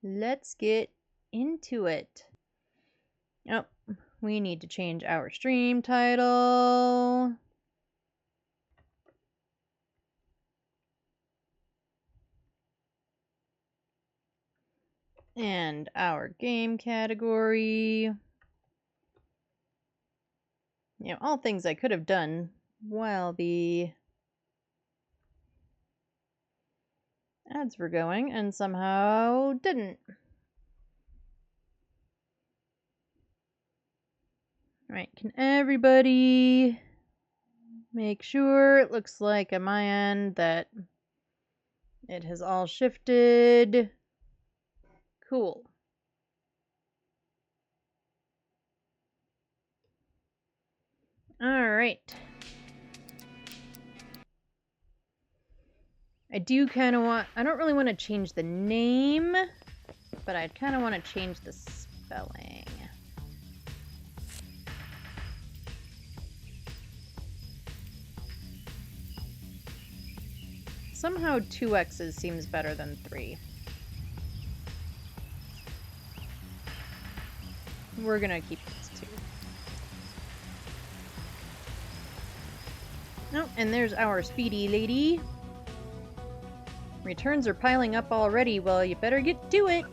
let's get into it. Oh, we need to change our stream title. And our game category. All things I could have done while the ads were going and somehow didn't. Alright, can everybody make sure it looks like on my end that it has all shifted? Cool. Alright. I don't really want to change the name, but I kind of want to change the spelling. Somehow 2 X's seems better than 3. We're gonna keep this 2. Oh, and there's our speedy lady. Returns are piling up already. Well, you better get to it.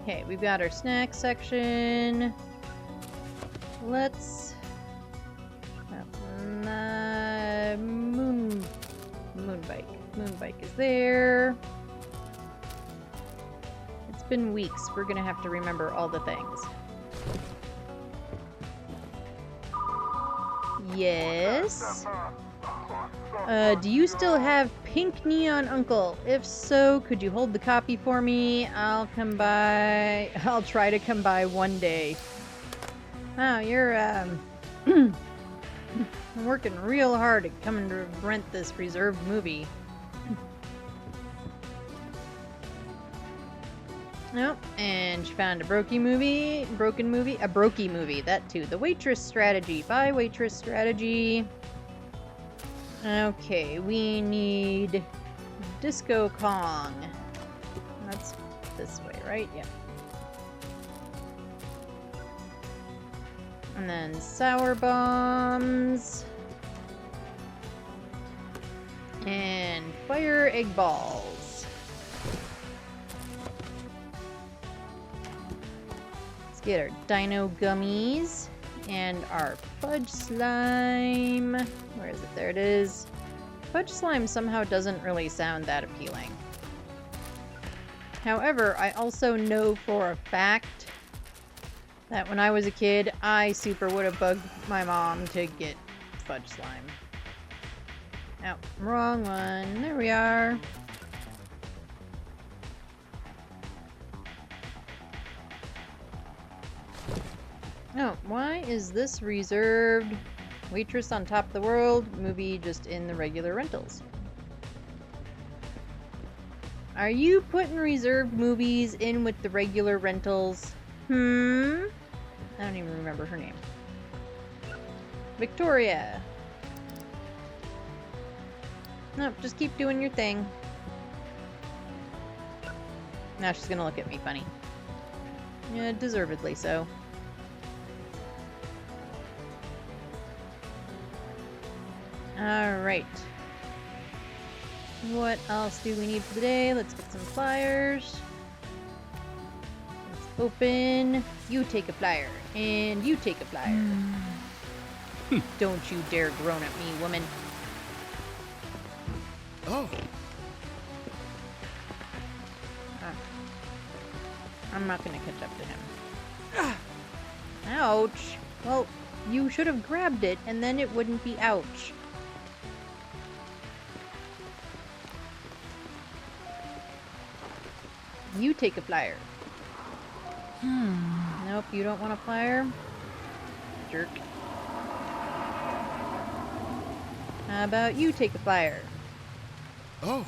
Okay, we've got our snack section. Let's... Moonbike is there. It's been weeks. We're gonna have to remember all the things. Yes? Do you still have Pink Neon Uncle? If so, could you hold the copy for me? I'll come by. I'll try to come by one day. Wow, you're, I'm working real hard at coming to rent this reserved movie. Nope, and she found a broken movie, a brokey movie, that too. The Waitress Strategy, by Waitress Strategy. Okay, we need Disco Kong. That's this way, right? Yeah. And then Sour Bombs. And Fire Egg Balls. Let's get our Dino Gummies. And our Fudge Slime. Where is it? There it is. Fudge Slime somehow doesn't really sound that appealing. However, I also know for a fact that when I was a kid, I super would have bugged my mom to get Fudge Slime. Oh, wrong one. There we are. Oh, why is this reserved? Waitress on Top of the World, movie just in the regular rentals. Are you putting reserved movies in with the regular rentals? I don't even remember her name. Victoria. Nope, just keep doing your thing. Now she's gonna look at me funny. Yeah, deservedly so. Alright. What else do we need for the day? Let's get some flyers. Let's open. You take a flyer. And you take a flyer. Don't you dare groan at me, woman. Oh. I'm not gonna catch up to him. Ouch. Well, you should have grabbed it, and then it wouldn't be ouch. You take a flyer. Nope, you don't want a flyer? Jerk. How about you take a flyer? Oh.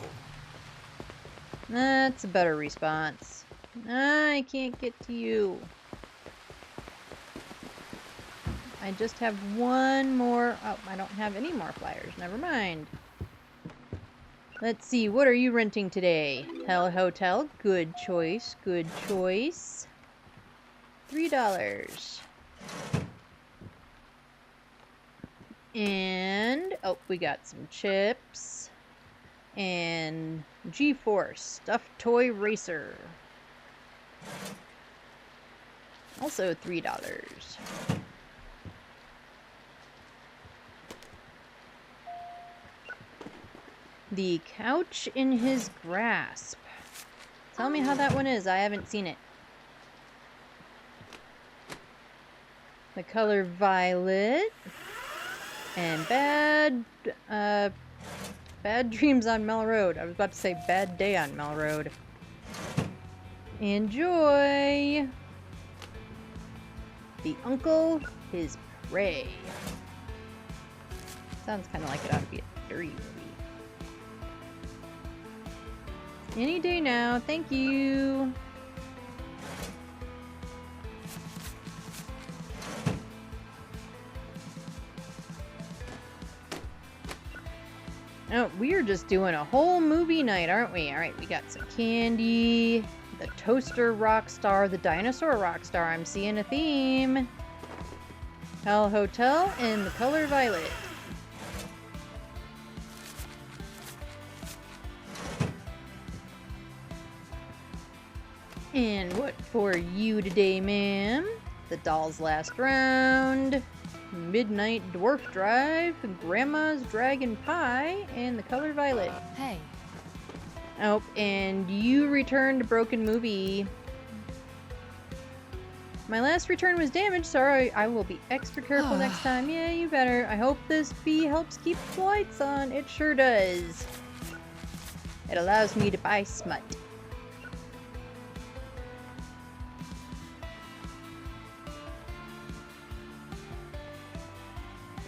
That's a better response. I can't get to you. I just have one more. Oh, I don't have any more flyers. Never mind. Let's see, what are you renting today? Hell Hotel, good choice, good choice. $3. And, oh, we got some chips. And G-Force, stuffed toy racer. Also $3. The Couch in His Grasp. Tell me how that one is. I haven't seen it. The Color Violet. And Bad Dreams on Mel Road. I was about to say Bad Day on Mel Road. Enjoy. The Uncle, His Prey. Sounds kind of like it ought to be a dirty movie. Any day now, thank you. Oh, we're just doing a whole movie night, aren't we? Alright, we got some candy, the Toaster Rockstar, the Dinosaur Rockstar. I'm seeing a theme. Hell Hotel and the Color Violet. And what for you today, ma'am? The Doll's Last Round, Midnight Dwarf Drive, Grandma's Dragon Pie, and the Color Violet. Hey. Oh, and you returned Broken Movie. My last return was damaged, so I will be extra careful next time. Yeah, you better. I hope this bee helps keep the lights on. It sure does. It allows me to buy smut.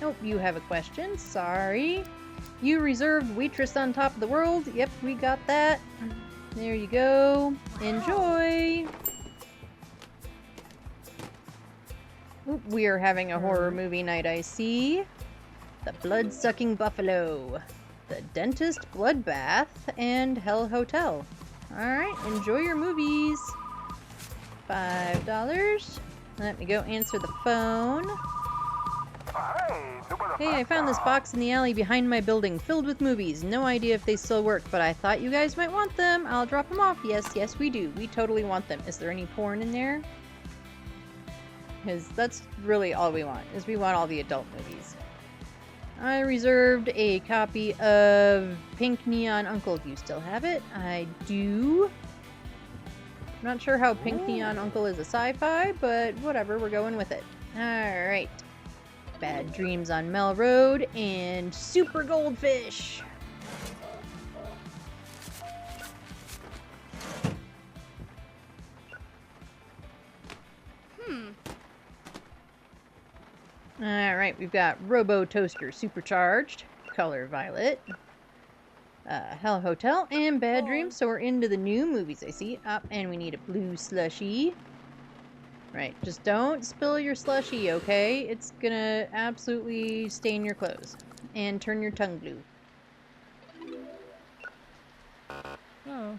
Nope, you have a question. Sorry. You reserved Waitress on Top of the World. Yep, we got that. There you go. Enjoy. Oop, we are having a horror movie night, I see. The Blood-Sucking Buffalo, The Dentist Bloodbath, and Hell Hotel. Alright, enjoy your movies. $5. Let me go answer the phone. Hey, I found this box in the alley behind my building filled with movies. No idea if they still work, but I thought you guys might want them. I'll drop them off. Yes, yes, we do. We totally want them. Is there any porn in there? Because that's really all we want, is we want all the adult movies. I reserved a copy of Pink Neon Uncle. Do you still have it? I do. I'm not sure how Pink Neon Uncle is a sci-fi, but whatever, we're going with it. Alright. Bad Dreams on Mel Road, and Super Goldfish. Alright, we've got Robo Toaster Supercharged, Color Violet, Hell Hotel, and Bad Dreams. So we're into the new movies, I see. And we need a blue slushie. Right, just don't spill your slushie, okay? It's gonna absolutely stain your clothes. And turn your tongue blue. Oh.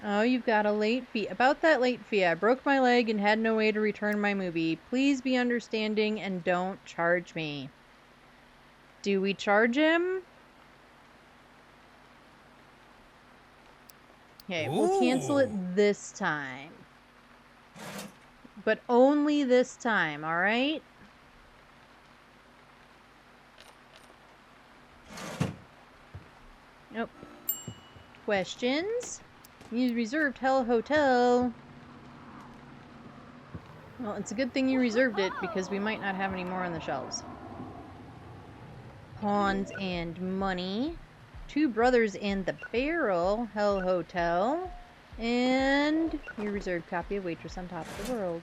Oh, you've got a late fee. About that late fee, I broke my leg and had no way to return my movie. Please be understanding and don't charge me. Do we charge him? Okay, we'll cancel it this time. But only this time, alright? Nope. Questions? You reserved Hell Hotel. Well, it's a good thing you reserved it, because we might not have any more on the shelves. Pawns and Money. Two Brothers and the Barrel, Hell Hotel. And your reserved copy of Waitress on Top of the World.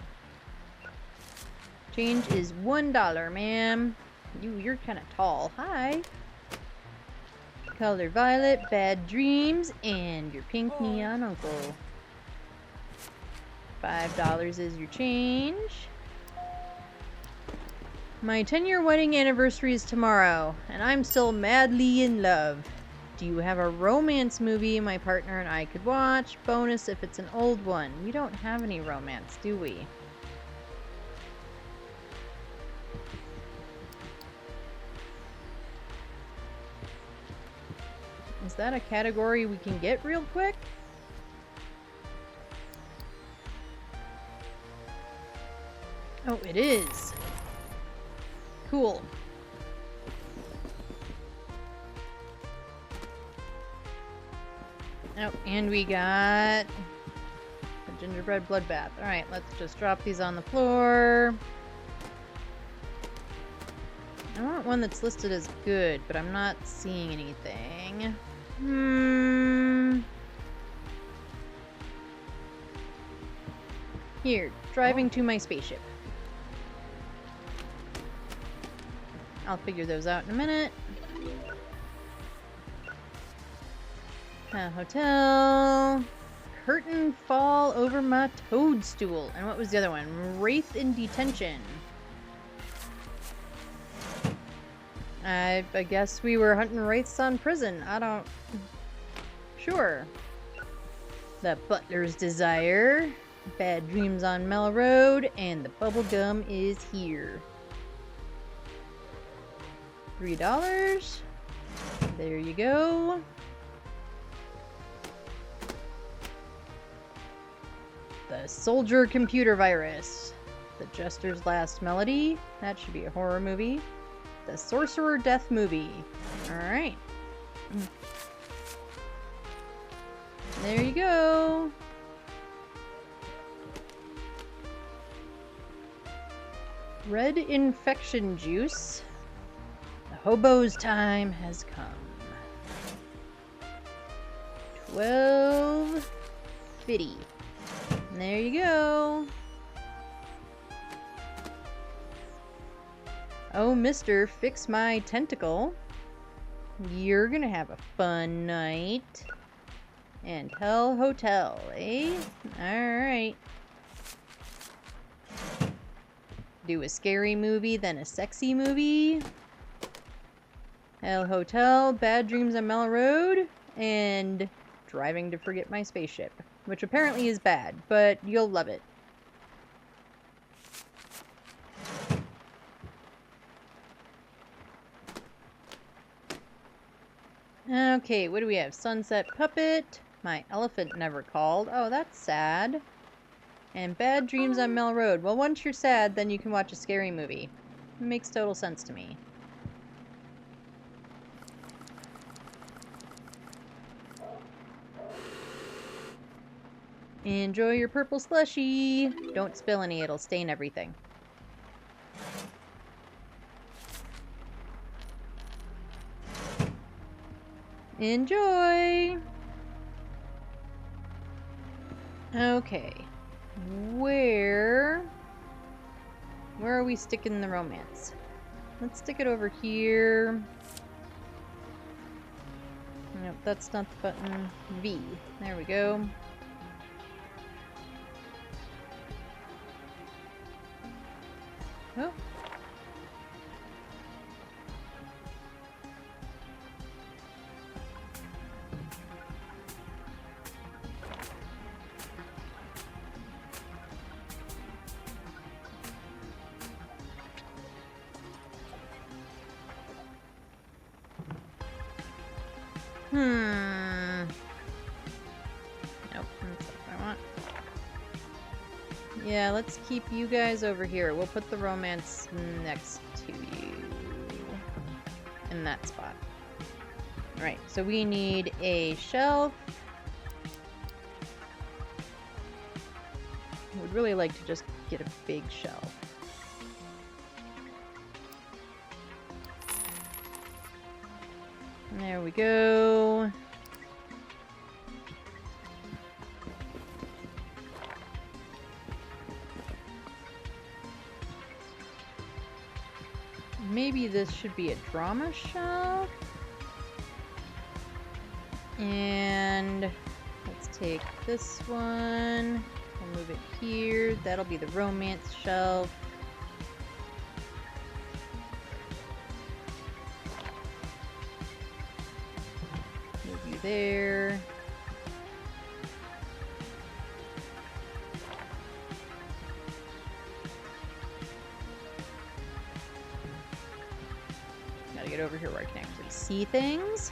Change is $1, ma'am. You're kind of tall. Hi. Color Violet, Bad Dreams, and your Pink Neon Uncle. $5 is your change. My 10-year wedding anniversary is tomorrow, and I'm still madly in love. Do you have a romance movie my partner and I could watch? Bonus if it's an old one. We don't have any romance, do we? Is that a category we can get real quick? Oh, it is. Cool. Oh, and we got a gingerbread bloodbath. Alright, let's just drop these on the floor. I want one that's listed as good, but I'm not seeing anything. Here, driving to my spaceship. I'll figure those out in a minute. Hotel. Curtain fall over my toadstool. And what was the other one? Wraith in detention. I guess we were hunting wraiths on prison. I don't... Sure. The Butler's Desire. Bad Dreams on Mel Road. And the bubblegum is here. $3. There you go. The Soldier Computer Virus. The Jester's Last Melody. That should be a horror movie. The Sorcerer Death Movie. Alright. There you go. Red Infection Juice. The hobo's time has come. 12.50. There you go. Oh, mister, fix my tentacle. You're gonna have a fun night. And Hell Hotel, eh? Alright. Do a scary movie, then a sexy movie. Hell Hotel, Bad Dreams on Mel Road, and Driving to Forget My Spaceship. Which apparently is bad, but you'll love it. Okay, what do we have? Sunset Puppet. My Elephant Never Called. Oh, that's sad. And Bad Dreams on Mel Road. Well, once you're sad, then you can watch a scary movie. It makes total sense to me. Enjoy your purple slushie. Don't spill any, it'll stain everything. Enjoy! Okay. Where are we sticking the romance? Let's stick it over here. Nope, that's not the button. V. There we go. Oh. Nope, that's not what I want. Yeah, let's keep you guys over here. We'll put the romance next to you. In that spot. Alright, so we need a shelf. I would really like to just get a big shelf. There we go. Maybe this should be a drama shelf. And let's take this one. We'll move it here. That'll be the romance shelf. there. Gotta get over here where I can actually see things.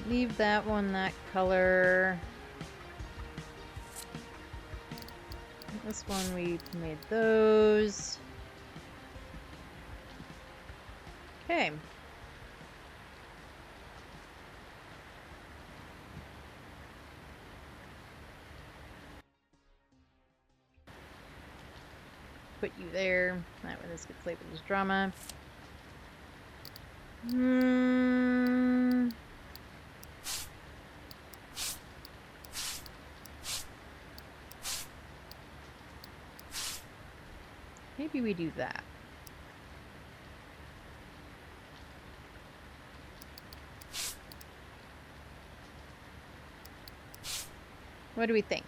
Leave that one that color. This one we made those. Okay. Put you there. That way this gets labeled as drama. Maybe we do that. What do we think?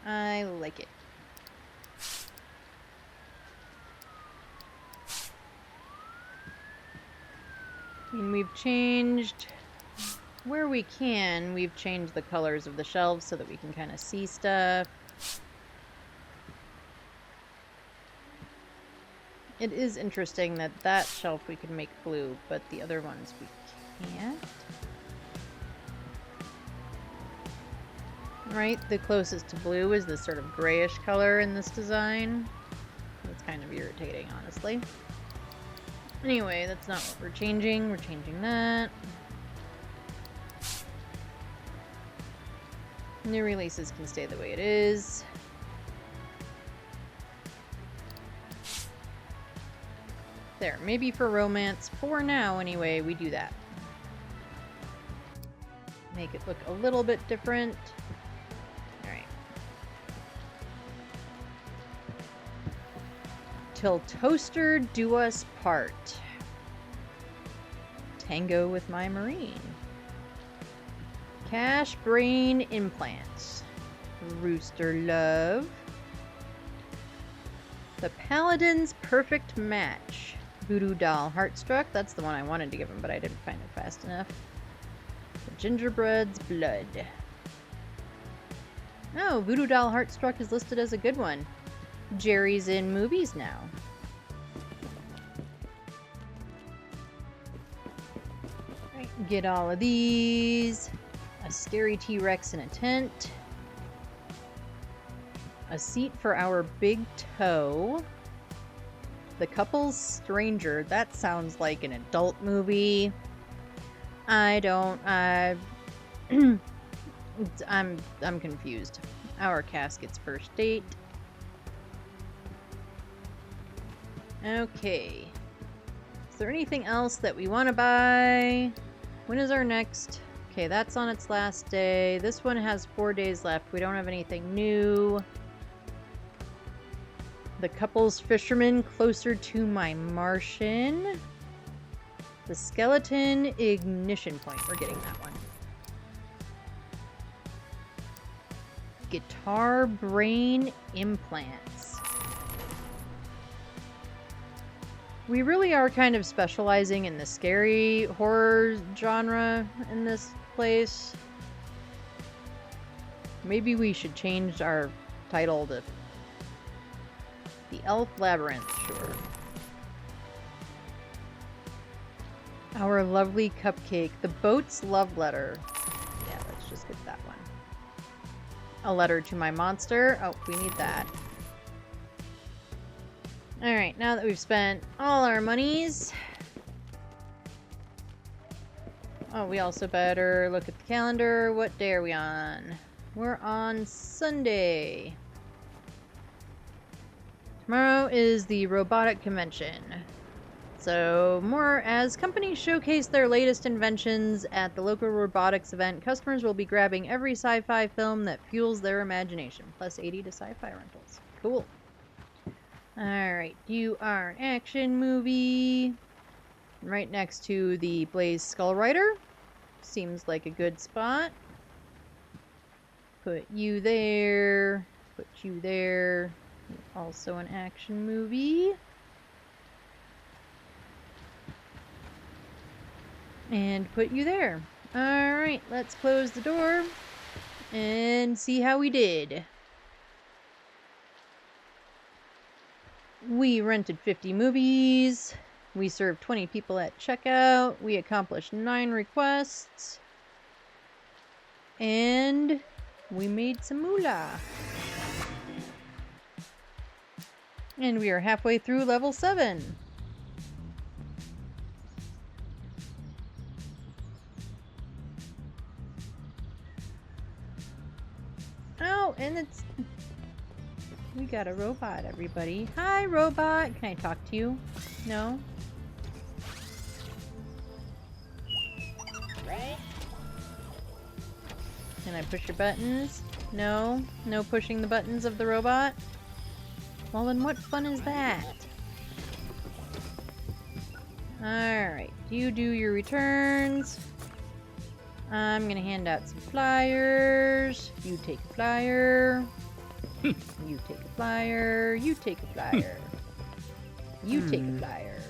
I like it. I mean, we've changed, where we can, we've changed the colors of the shelves so that we can kind of see stuff. It is interesting that that shelf we can make blue, but the other ones we can't. Right, the closest to blue is this sort of grayish color in this design. It's kind of irritating, honestly. Anyway, that's not what we're changing. We're changing that. New releases can stay the way it is. There, maybe for romance, for now anyway, we do that. Make it look a little bit different. Alright. Till toaster do us part. Tango with my marine. Cash brain implants. Rooster love. The Paladin's perfect match. Voodoo doll Heartstruck. That's the one I wanted to give him, but I didn't find it fast enough. The Gingerbread's blood. Oh, Voodoo doll Heartstruck is listed as a good one. Jerry's in movies now. Right, get all of these. A scary T-Rex in a tent. A seat for our big toe. The Couple's Stranger. That sounds like an adult movie. I don't... I'm confused. Our Casket's first date. Okay. Is there anything else that we want to buy? When is our next... Okay, that's on its last day. This one has 4 days left. We don't have anything new. The Couple's Fisherman, Closer to My Martian. The Skeleton Ignition Point. We're getting that one. Guitar Brain Implants. We really are kind of specializing in the scary horror genre in this place. Maybe we should change our title to The Elf Labyrinth, sure. Our Lovely Cupcake. The Boat's Love Letter. Yeah, let's just get that one. A Letter to My Monster. Oh, we need that. Alright, now that we've spent all our monies... Oh, we also better look at the calendar. What day are we on? We're on Sunday. Tomorrow is the robotic convention. So, more as companies showcase their latest inventions at the local robotics event, customers will be grabbing every sci-fi film that fuels their imagination, plus 80 to sci-fi rentals. Cool. Alright, you are an action movie. Right next to the Blaze Skull Rider. seems like a good spot. Put you there. Put you there. Also an action movie. And put you there. Alright, let's close the door and see how we did. We rented 50 movies. We served 20 people at checkout. We accomplished 9 requests. And we made some moolah. And we are halfway through level 7. Oh, and it's... We got a robot, everybody. Hi, robot. Can I talk to you? No? Can I push your buttons? No? No pushing the buttons of the robot? Well, then what fun is that? Alright. You do your returns. I'm gonna hand out some flyers. You take a flyer. You take a flyer. You take a flyer. You take a flyer.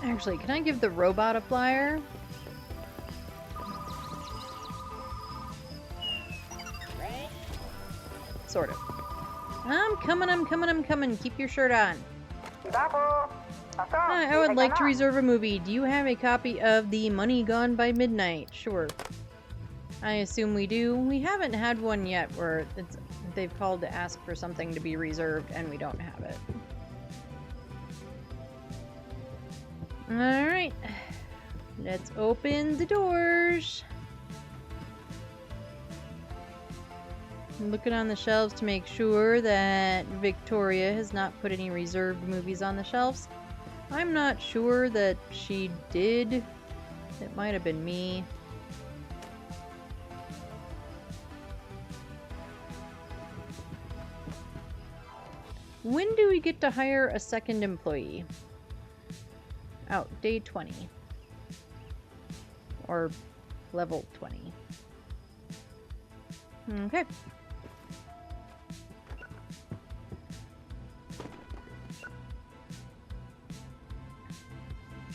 Actually, can I give the robot a flyer? Sort of. I'm coming. Keep your shirt on. Hi, I would like to reserve a movie. Do you have a copy of The Money Gone by Midnight? Sure. I assume we do. We haven't had one yet where they've called to ask for something to be reserved and we don't have it. Alright. Let's open the doors. I'm looking on the shelves to make sure that Victoria has not put any reserved movies on the shelves. I'm not sure that she did. It might have been me. When do we get to hire a second employee? Oh, day 20. Or level 20. Okay.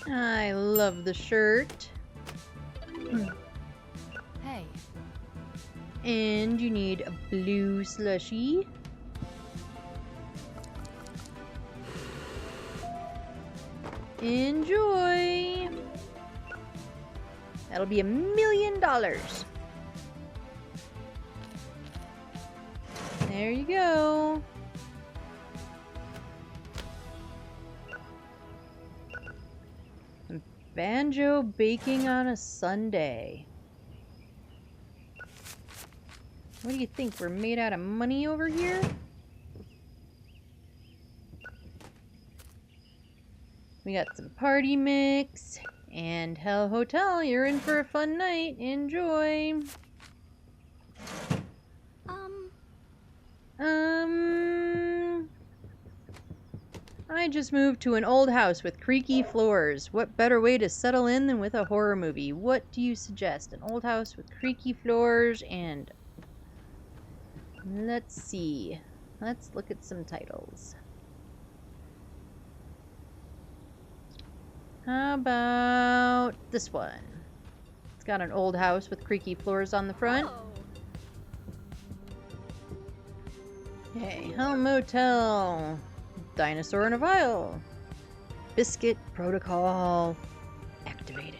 I love the shirt. Hey. And you need a blue slushie. Enjoy! That'll be $1 million. There you go. Banjo baking on a Sunday. What do you think? We're made out of money over here? We got some party mix. And Hell Hotel, you're in for a fun night. Enjoy. I just moved to an old house with creaky floors. What better way to settle in than with a horror movie? What do you suggest? An old house with creaky floors and... Let's see. Let's look at some titles. How about this one? It's got an old house with creaky floors on the front. Hey, Hell Motel. Dinosaur in a vial. Biscuit protocol activated.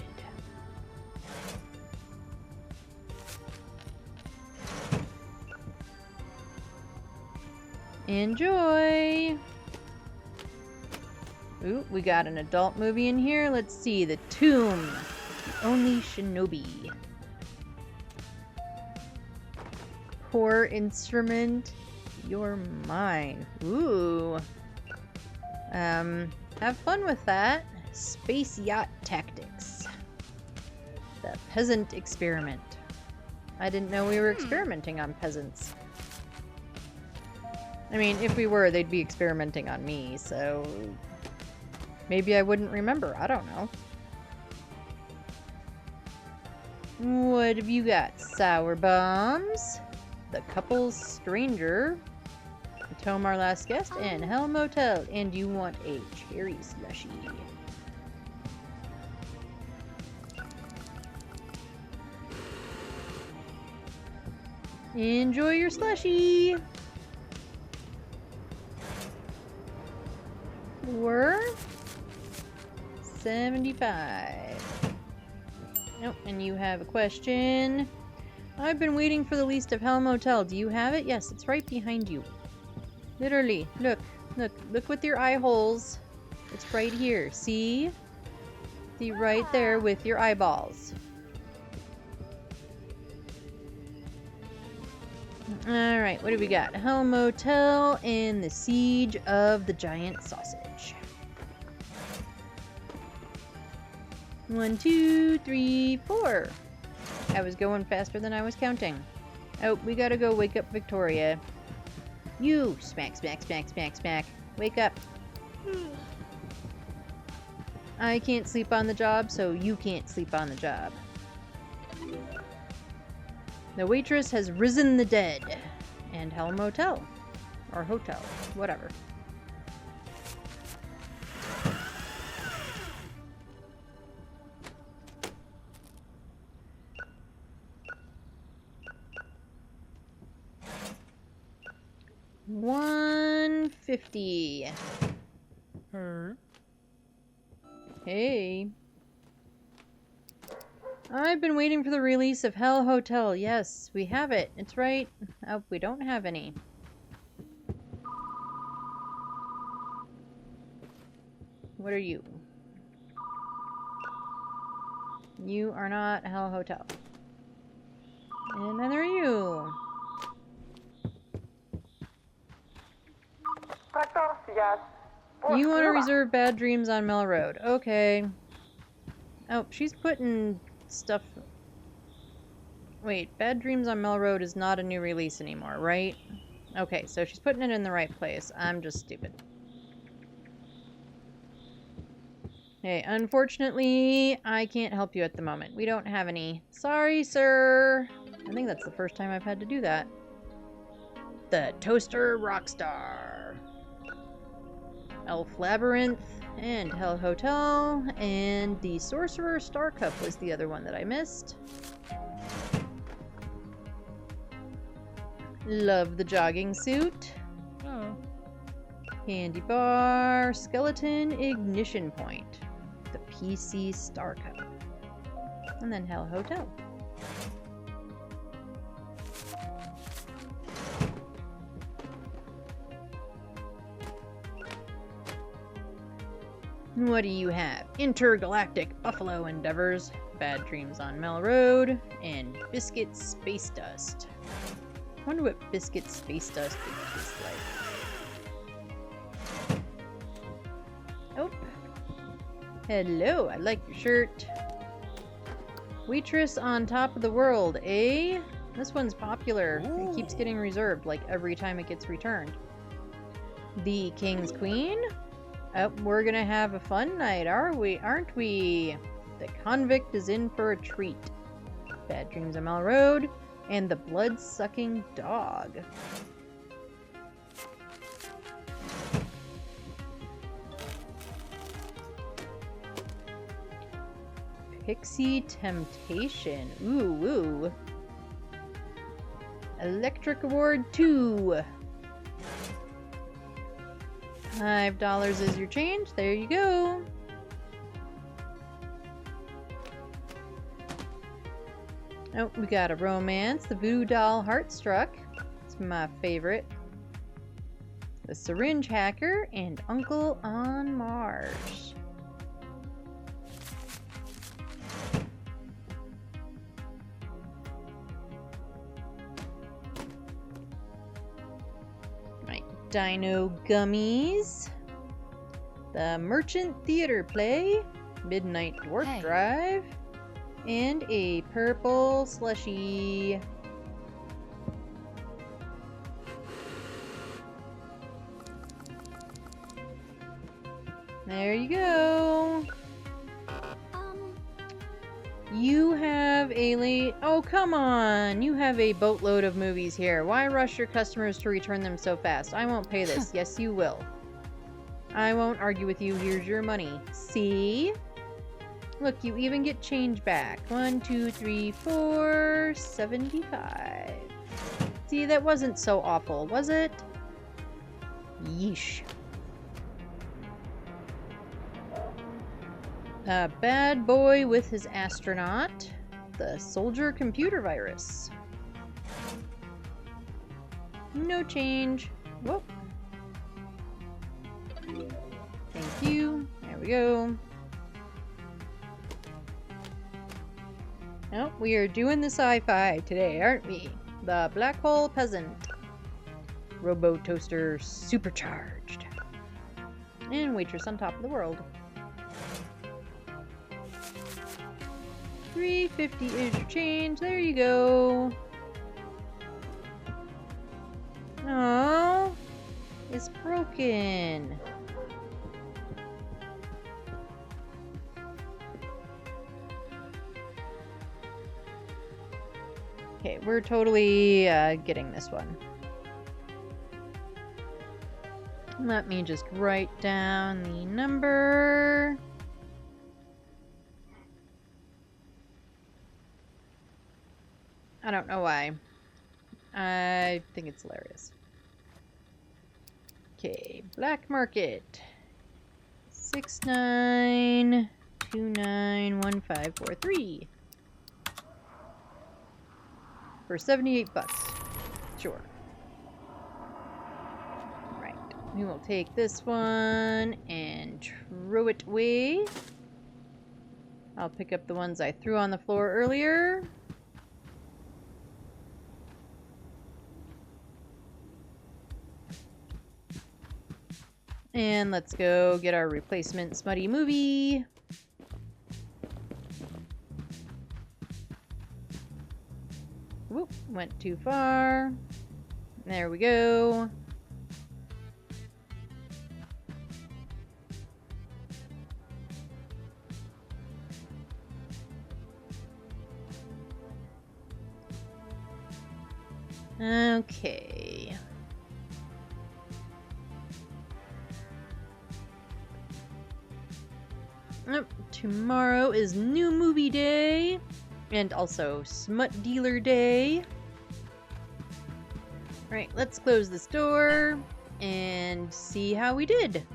Enjoy. Ooh, we got an adult movie in here. Let's see. The Tomb. The Only Shinobi. Poor instrument. You're mine. Ooh. Have fun with that. Space Yacht Tactics. The Peasant Experiment. I didn't know we were experimenting on peasants. I mean, if we were, they'd be experimenting on me, so maybe I wouldn't remember. I don't know. What have you got? Sour bombs, the couple's stranger, Tome our last guest, and Hell Motel. And you want a cherry slushie. Enjoy your slushie. Or 75. Nope, and you have a question. I've been waiting for the least of Hell Motel. Do you have it? Yes, it's right behind you. Literally. Look with your eye holes. It's right here. See? See right there with your eyeballs. Alright, what do we got? Hell Motel and the Siege of the Giant Sausage. 1, 2, 3, 4. I was going faster than I was counting. Oh, we gotta go wake up Victoria. You! Smack, smack, smack, smack, smack. Wake up. I can't sleep on the job, so you can't sleep on the job. The waitress has risen the dead. And Hell Motel. Or hotel. Whatever. $150. Her. Hey. I've been waiting for the release of Hell Hotel. Yes, we have it. It's right. Oh, we don't have any. What are you? You are not Hell Hotel. And neither are you. You want to reserve Bad Dreams on Mel Road. Okay. Oh, she's putting stuff... Wait, Bad Dreams on Mel Road is not a new release anymore, right? Okay, so she's putting it in the right place. I'm just stupid. Hey, unfortunately, I can't help you at the moment. We don't have any. Sorry, sir. I think that's the first time I've had to do that. The Toaster Rockstar. Elf Labyrinth, and Hell Hotel, and the Sorcerer Star Cup was the other one that I missed. Love the jogging suit. Oh. Candy bar, skeleton ignition point, the PC Star Cup, and then Hell Hotel. What do you have? Intergalactic Buffalo Endeavors, Bad Dreams on Mel Road, and Biscuit Space Dust. I wonder what Biscuit Space Dust would taste like. Oh. Hello, I like your shirt. Waitress on Top of the World, eh? This one's popular. Ooh. It keeps getting reserved, like, every time it gets returned. The King's Queen? Oh, we're gonna have a fun night, aren't we? The convict is in for a treat. Bad Dreams on Mel Road, and the blood-sucking dog. Pixie Temptation. Ooh, ooh. Electric Award 2. $5 is your change. There you go. Oh, we got a romance. The Voodoo Doll Heartstruck. It's my favorite. The Syringe Hacker and Uncle on Mars. Dino Gummies, the Merchant Theater Play, Midnight Dwarf Drive, and a purple slushie. There you go. You have a Oh, come on! You have a boatload of movies here. Why rush your customers to return them so fast? I won't pay this. Yes, you will. I won't argue with you. Here's your money. See? Look, you even get change back. 1, 2, 3, 4, 75. See, that wasn't so awful, was it? Yeesh. A bad boy with his astronaut. The soldier computer virus. No change. Whoop. Thank you. There we go. Oh, we are doing the sci-fi today, aren't we? The Black Hole Peasant. Robo Toaster Supercharged. And Waitress on Top of the World. 350 is your change. There you go. Oh, it's broken. Okay, we're totally getting this one. Let me just write down the number. I don't know why. I think it's hilarious. Okay, black market. 69291543. For 78 bucks. Sure. Right. We will take this one and throw it away. I'll pick up the ones I threw on the floor earlier. And let's go get our replacement smutty movie. Whoop, went too far. There we go. Okay. Tomorrow is new movie day. And also smut dealer day. Alright, let's close this door and see how we did.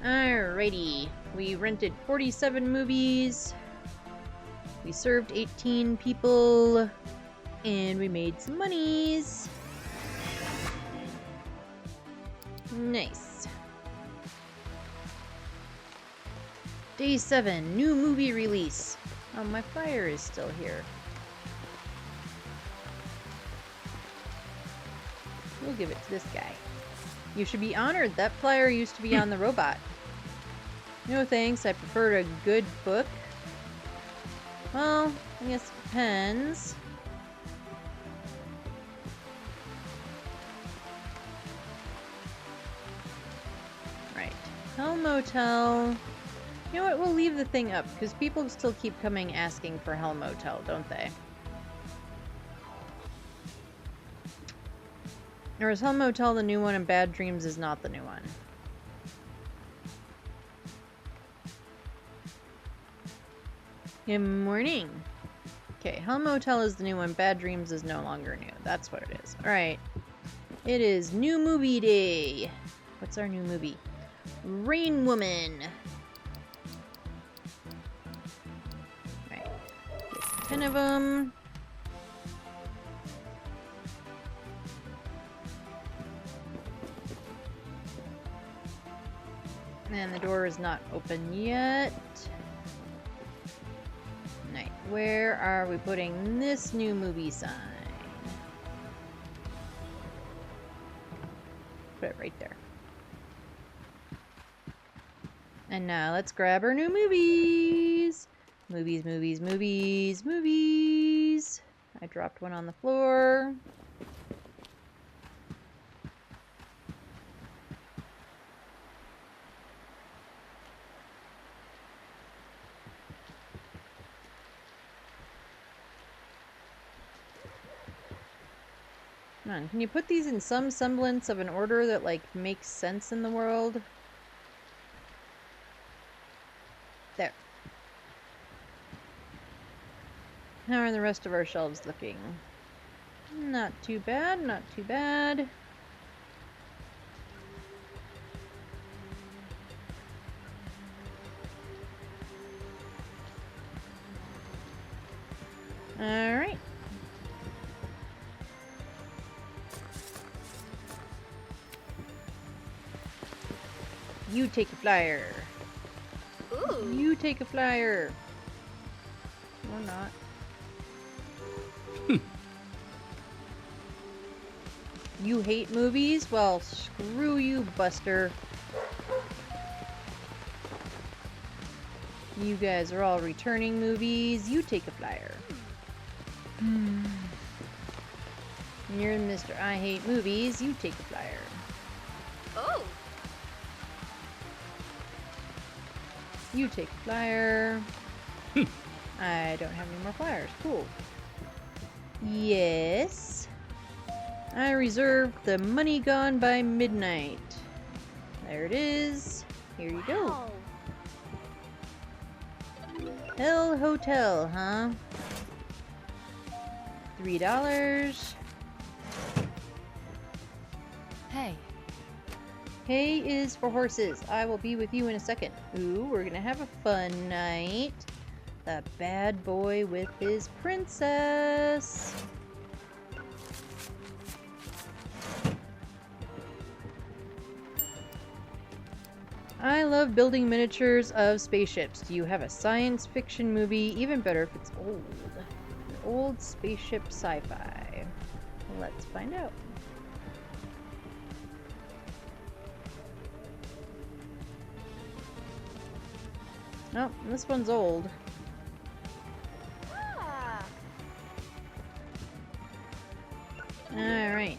Alrighty, we rented 47 movies. We served 18 people, and we made some monies. Nice. Day 7, new movie release. Oh, my flyer is still here. We'll give it to this guy. You should be honored. That flyer used to be on the robot. No thanks, I preferred a good book. Well, I guess it depends. Right. Hell Motel. You know what? We'll leave the thing up, because people still keep coming asking for Hell Motel, don't they? Or is Hell Motel the new one and Bad Dreams is not the new one? Good morning. Okay, Hell Motel is the new one. Bad Dreams is no longer new. That's what it is. Alright. It is new movie day. What's our new movie? Rain Woman. Alright. Get 10 of them. And the door is not open yet. Right, where are we putting this new movie sign? Put it right there. And now let's grab our new movies. Movies, movies, movies, movies. I dropped one on the floor. Come on, can you put these in some semblance of an order that, like, makes sense in the world? There. How are the rest of our shelves looking? Not too bad, not too bad. Alright. You take a flyer. Ooh. You take a flyer. Or not. You hate movies? Well, screw you, Buster. You guys are all returning movies. You take a flyer. You're Mr. I Hate Movies. You take a flyer. Oh. You take a flyer. I don't have any more flyers. Cool. Yes. I reserved the Money Gone by Midnight. There it is. Here you go. Wow. Hell Hotel, huh? $3. Hey. Hay is for horses. I will be with you in a second. Ooh, we're gonna have a fun night. The bad boy with his princess. I love building miniatures of spaceships. Do you have a science fiction movie? Even better if it's old. An old spaceship sci-fi. Let's find out. Oh, this one's old. Ah. Alright.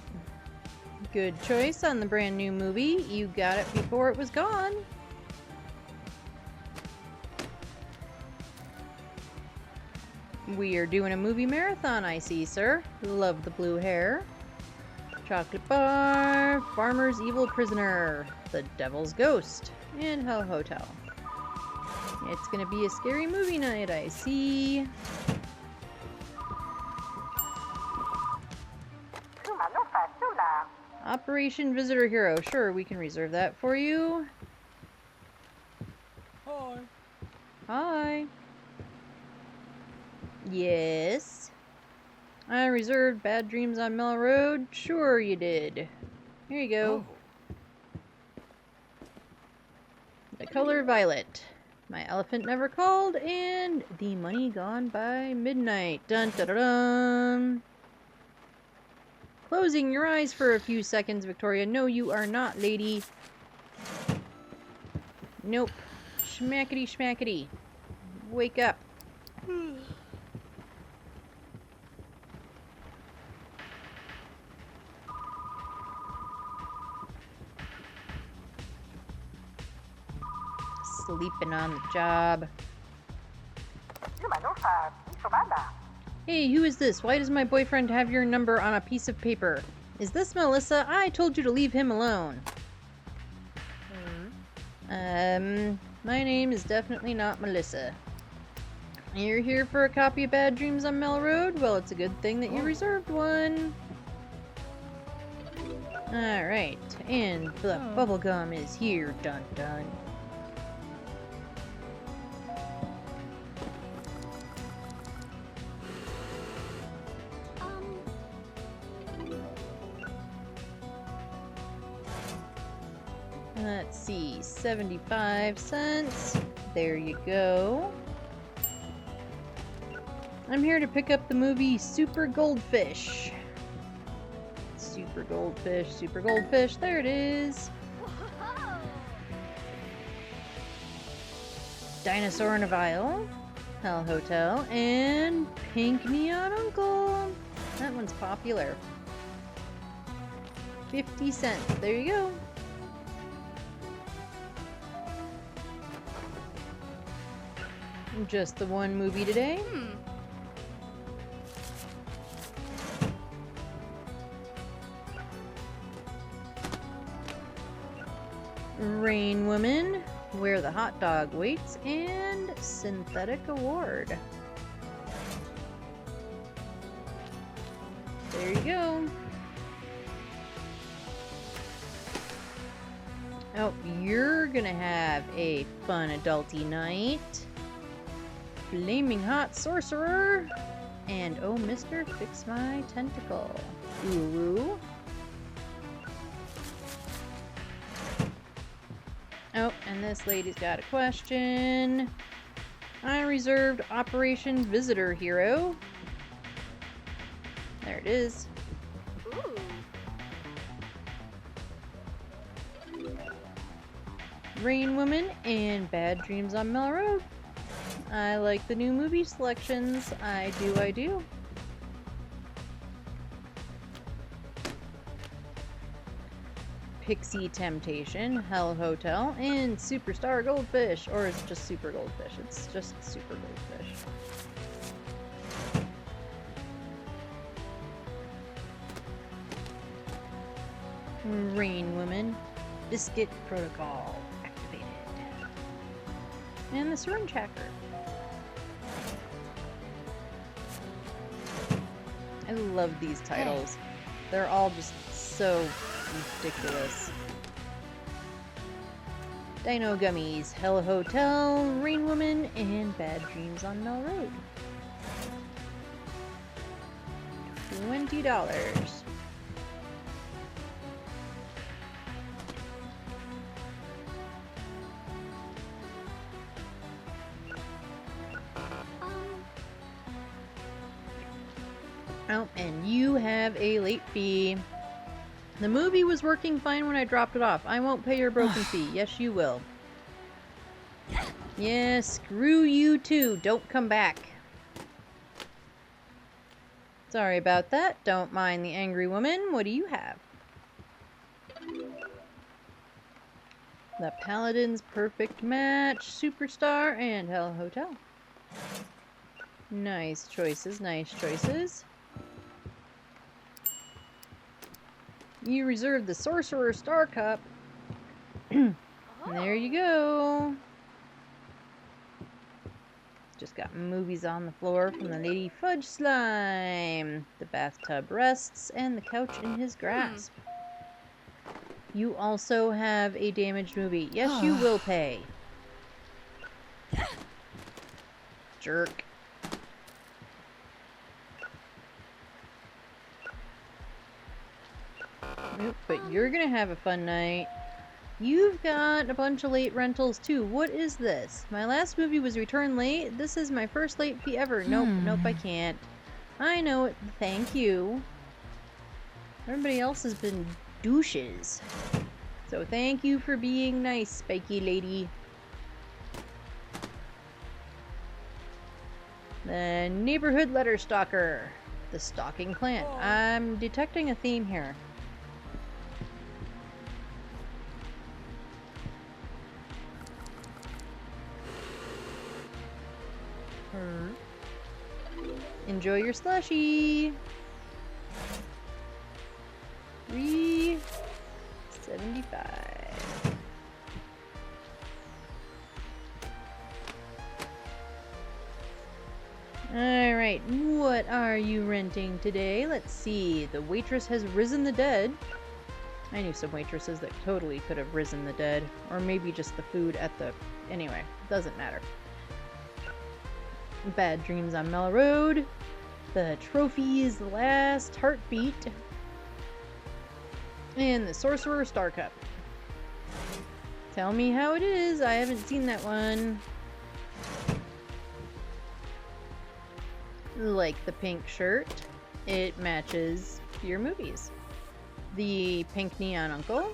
Good choice on the brand new movie. You got it before it was gone. We are doing a movie marathon, I see, sir. Love the blue hair. Chocolate Bar, Farmer's Evil Prisoner, The Devil's Ghost, and Hell Hotel. It's gonna be a scary movie night, I see. Operation Visitor Hero. Sure, we can reserve that for you. Hi. Hi. Yes. I reserved Bad Dreams on Mel Road. Sure you did. Here you go. Oh. The color violet. My elephant never called, and the money gone by midnight. Dun dun dun dun. Closing your eyes for a few seconds, Victoria. No, you are not, lady. Nope. Schmackety schmackety. Wake up. Sleeping on the job. Hey, who is this? Why does my boyfriend have your number on a piece of paper? Is this Melissa? I told you to leave him alone. My name is definitely not Melissa. You're here for a copy of Bad Dreams on Mel Road? Well, it's a good thing that you reserved one. Alright, and the bubblegum is here. Dun dun. Let's see, 75 cents. There you go. I'm here to pick up the movie Super Goldfish. Super Goldfish, Super Goldfish. There it is. Dinosaur in a Vial, Hell Hotel, and Pink Neon Uncle. That one's popular. 50 cents. There you go. Just the one movie today. Rain Woman, Where the Hot Dog Waits, and Synthetic Award. There you go. Oh, you're gonna have a fun adulty night. Flaming Hot Sorcerer, and Oh Mr. Fix My Tentacle. Ooh. Oh, and this lady's got a question. I reserved Operation Visitor Hero. There it is. Ooh. Rain Woman and Bad Dreams on Mel Road. I like the new movie selections. I do. Pixie Temptation, Hell Hotel, and Superstar Goldfish. Or is it just Super Goldfish? It's just Super Goldfish. Rain Woman, Biscuit Protocol activated. And the Syringe Hacker. I love these titles. They're all just so ridiculous. Dino Gummies, Hell Hotel, Rain Woman, and Bad Dreams on Mel Road. $20. Oh, and you have a late fee. The movie was working fine when I dropped it off. I won't pay your broken fee. Yes, you will. Yeah, screw you too. Don't come back. Sorry about that. Don't mind the angry woman. What do you have? The Paladin's Perfect Match, Superstar, and Hell Hotel. Nice choices, nice choices. You reserved the Sorcerer Star Cup. There you go. Just got movies on the floor from the Lady Fudge Slime. The bathtub rests and the couch in his grasp. You also have a damaged movie. Yes, you will pay. Jerk. Nope, but you're gonna have a fun night. You've got a bunch of late rentals too. What is this? My last movie was returned late. This is my first late fee ever. Nope, I can't. I know it. Thank you. Everybody else has been douches. So thank you for being nice, spiky lady. The Neighborhood Letter Stalker. The Stalking Plant. I'm detecting a theme here. Enjoy your slushie. $3.75. Alright, what are you renting today? Let's see. The Waitress Has Risen the Dead. I knew some waitresses that totally could have risen the dead. Or maybe just the food at the... Anyway, doesn't matter. Bad Dreams on Mel Road. The Trophy's Last Heartbeat. And the Sorcerer Star Cup. Tell me how it is. I haven't seen that one. Like the pink shirt, it matches your movies. The Pink Neon Uncle,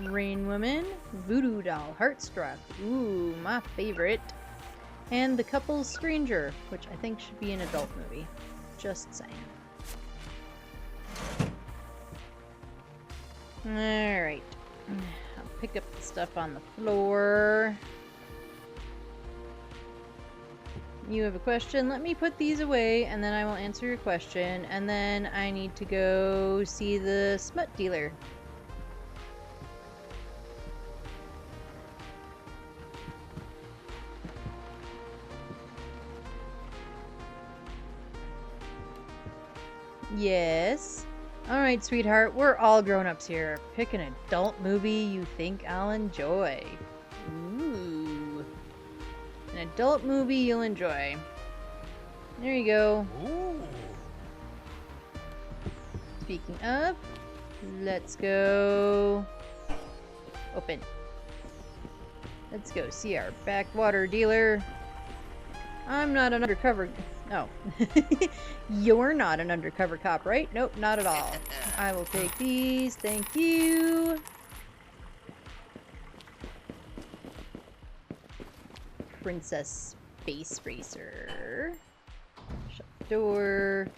Rain Woman, Voodoo Doll Heartstruck. Ooh, my favorite. And The Couple's Stranger, which I think should be an adult movie. Just saying. Alright. I'll pick up the stuff on the floor. You have a question? Let me put these away, and then I will answer your question. And then I need to go see the smut dealer. Yes. Alright, sweetheart. We're all grown-ups here. Pick an adult movie you think I'll enjoy. Ooh. An adult movie you'll enjoy. There you go. Ooh. Speaking of, let's go open. Let's go see our backwater dealer. I'm not an undercover... Oh. You're not an undercover cop, right? Nope, not at all. I will take these. Thank you. Princess Space Racer. Shut the door.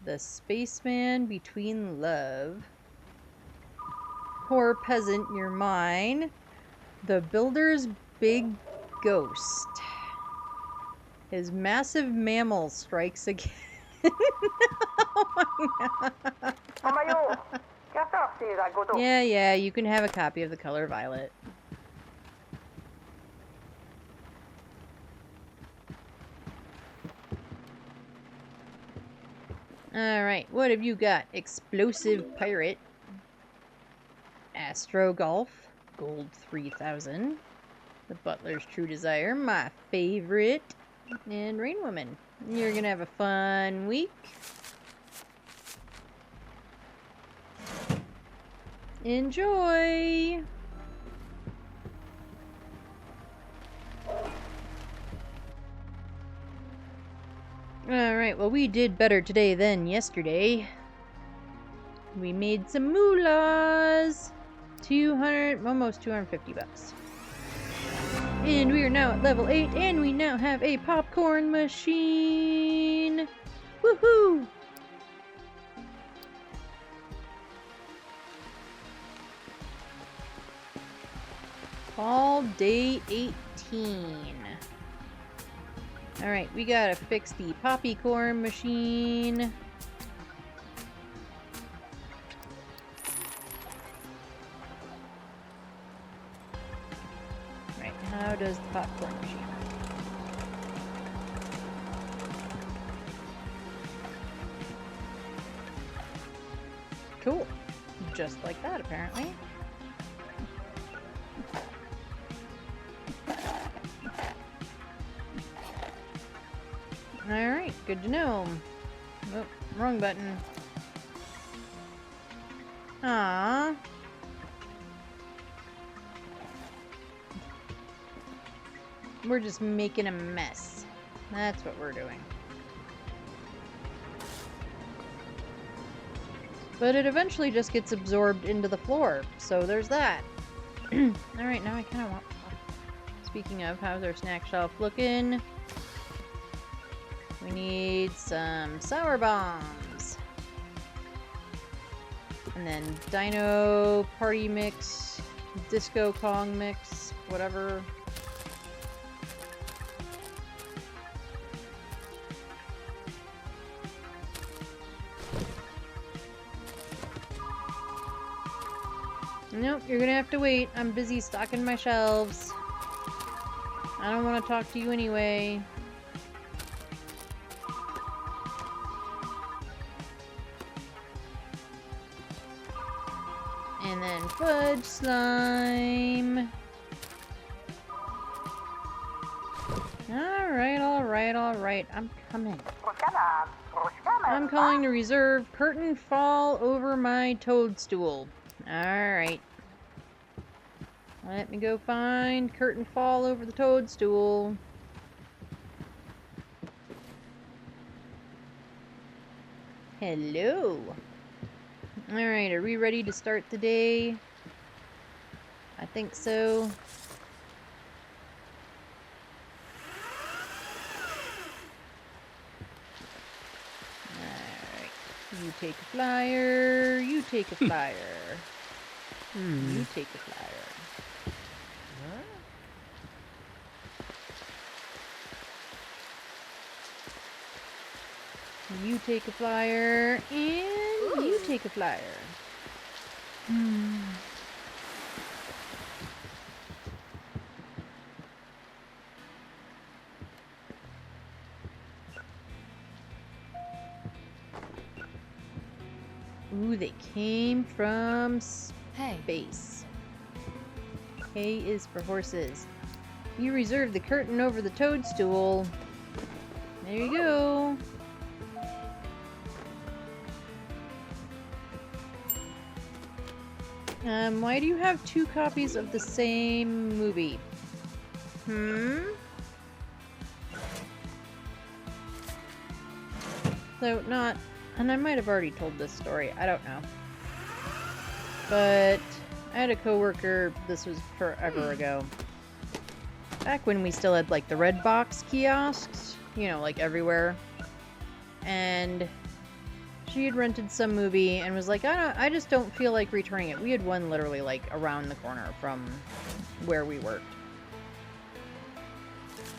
The Spaceman Between Love. Poor peasant, you're mine. The Builder's Big Ghost. His massive mammal strikes again. Oh my God. Yeah, you can have a copy of The Color Violet. Alright, what have you got? Explosive Pirate. Astro Golf. Gold 3000. The Butler's True Desire, my favorite. And Rain Woman. You're gonna have a fun week. Enjoy! Alright, well we did better today than yesterday. We made some moolahs! 200, almost 250 bucks. And we are now at level 8, and we now have a popcorn machine! Woohoo! All day 18. Alright, we gotta fix the poppycorn machine. Right, how does the popcorn machine work? Cool. Just like that, apparently. Alright, good to know. Oh, wrong button. Ah. We're just making a mess. That's what we're doing. But it eventually just gets absorbed into the floor, so there's that. Alright, now I kind of want... Speaking of, how's our snack shelf looking? We need some sour bombs. And then Dino Party Mix, Disco Kong Mix, whatever. Nope, you're gonna have to wait. I'm busy stocking my shelves. I don't want to talk to you anyway. And then fudge slime. Alright. I'm coming. I'm calling to reserve curtain fall over my toadstool. Alright. Let me go find curtain fall over the toadstool. Hello. Alright, are we ready to start the day? I think so. Alright. You take a flyer. You take a flyer. You take a flyer. You take a flyer, and you Ooh. take a flyer. Ooh, they came from Hey. space. K is for horses. You reserved the curtain over the toadstool. There you go. Why do you have 2 copies of the same movie? So, not... And I might have already told this story. I don't know. But I had a coworker, this was forever ago. Back when we still had, like, the red box kiosks. You know, like, everywhere. And... she had rented some movie and was like, I just don't feel like returning it. We had one literally like around the corner from where we worked.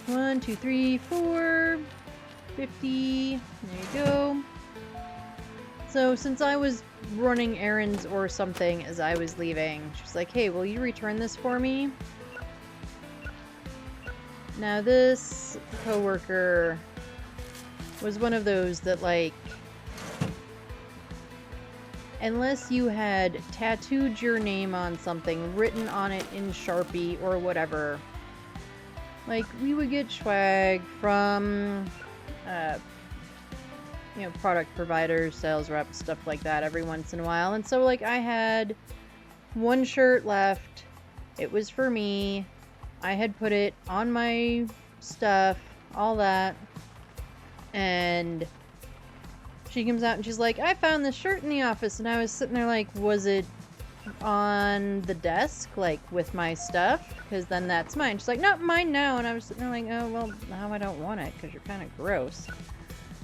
1, 2, 3, 4, 50. There you go. So since I was running errands or something as I was leaving, she was like, hey, will you return this for me? Now this coworker was one of those that like, unless you had tattooed your name on something, written on it in Sharpie or whatever, like, we would get swag from, you know, product providers, sales reps, stuff like that every once in a while. And so, like, I had one shirt left. It was for me. I had put it on my stuff, all that. And... she comes out and she's like, I found this shirt in the office. And I was sitting there like, was it on the desk, like, with my stuff? Because then that's mine. She's like, no, mine now. And I was sitting there like, oh, well, now I don't want it because you're kind of gross.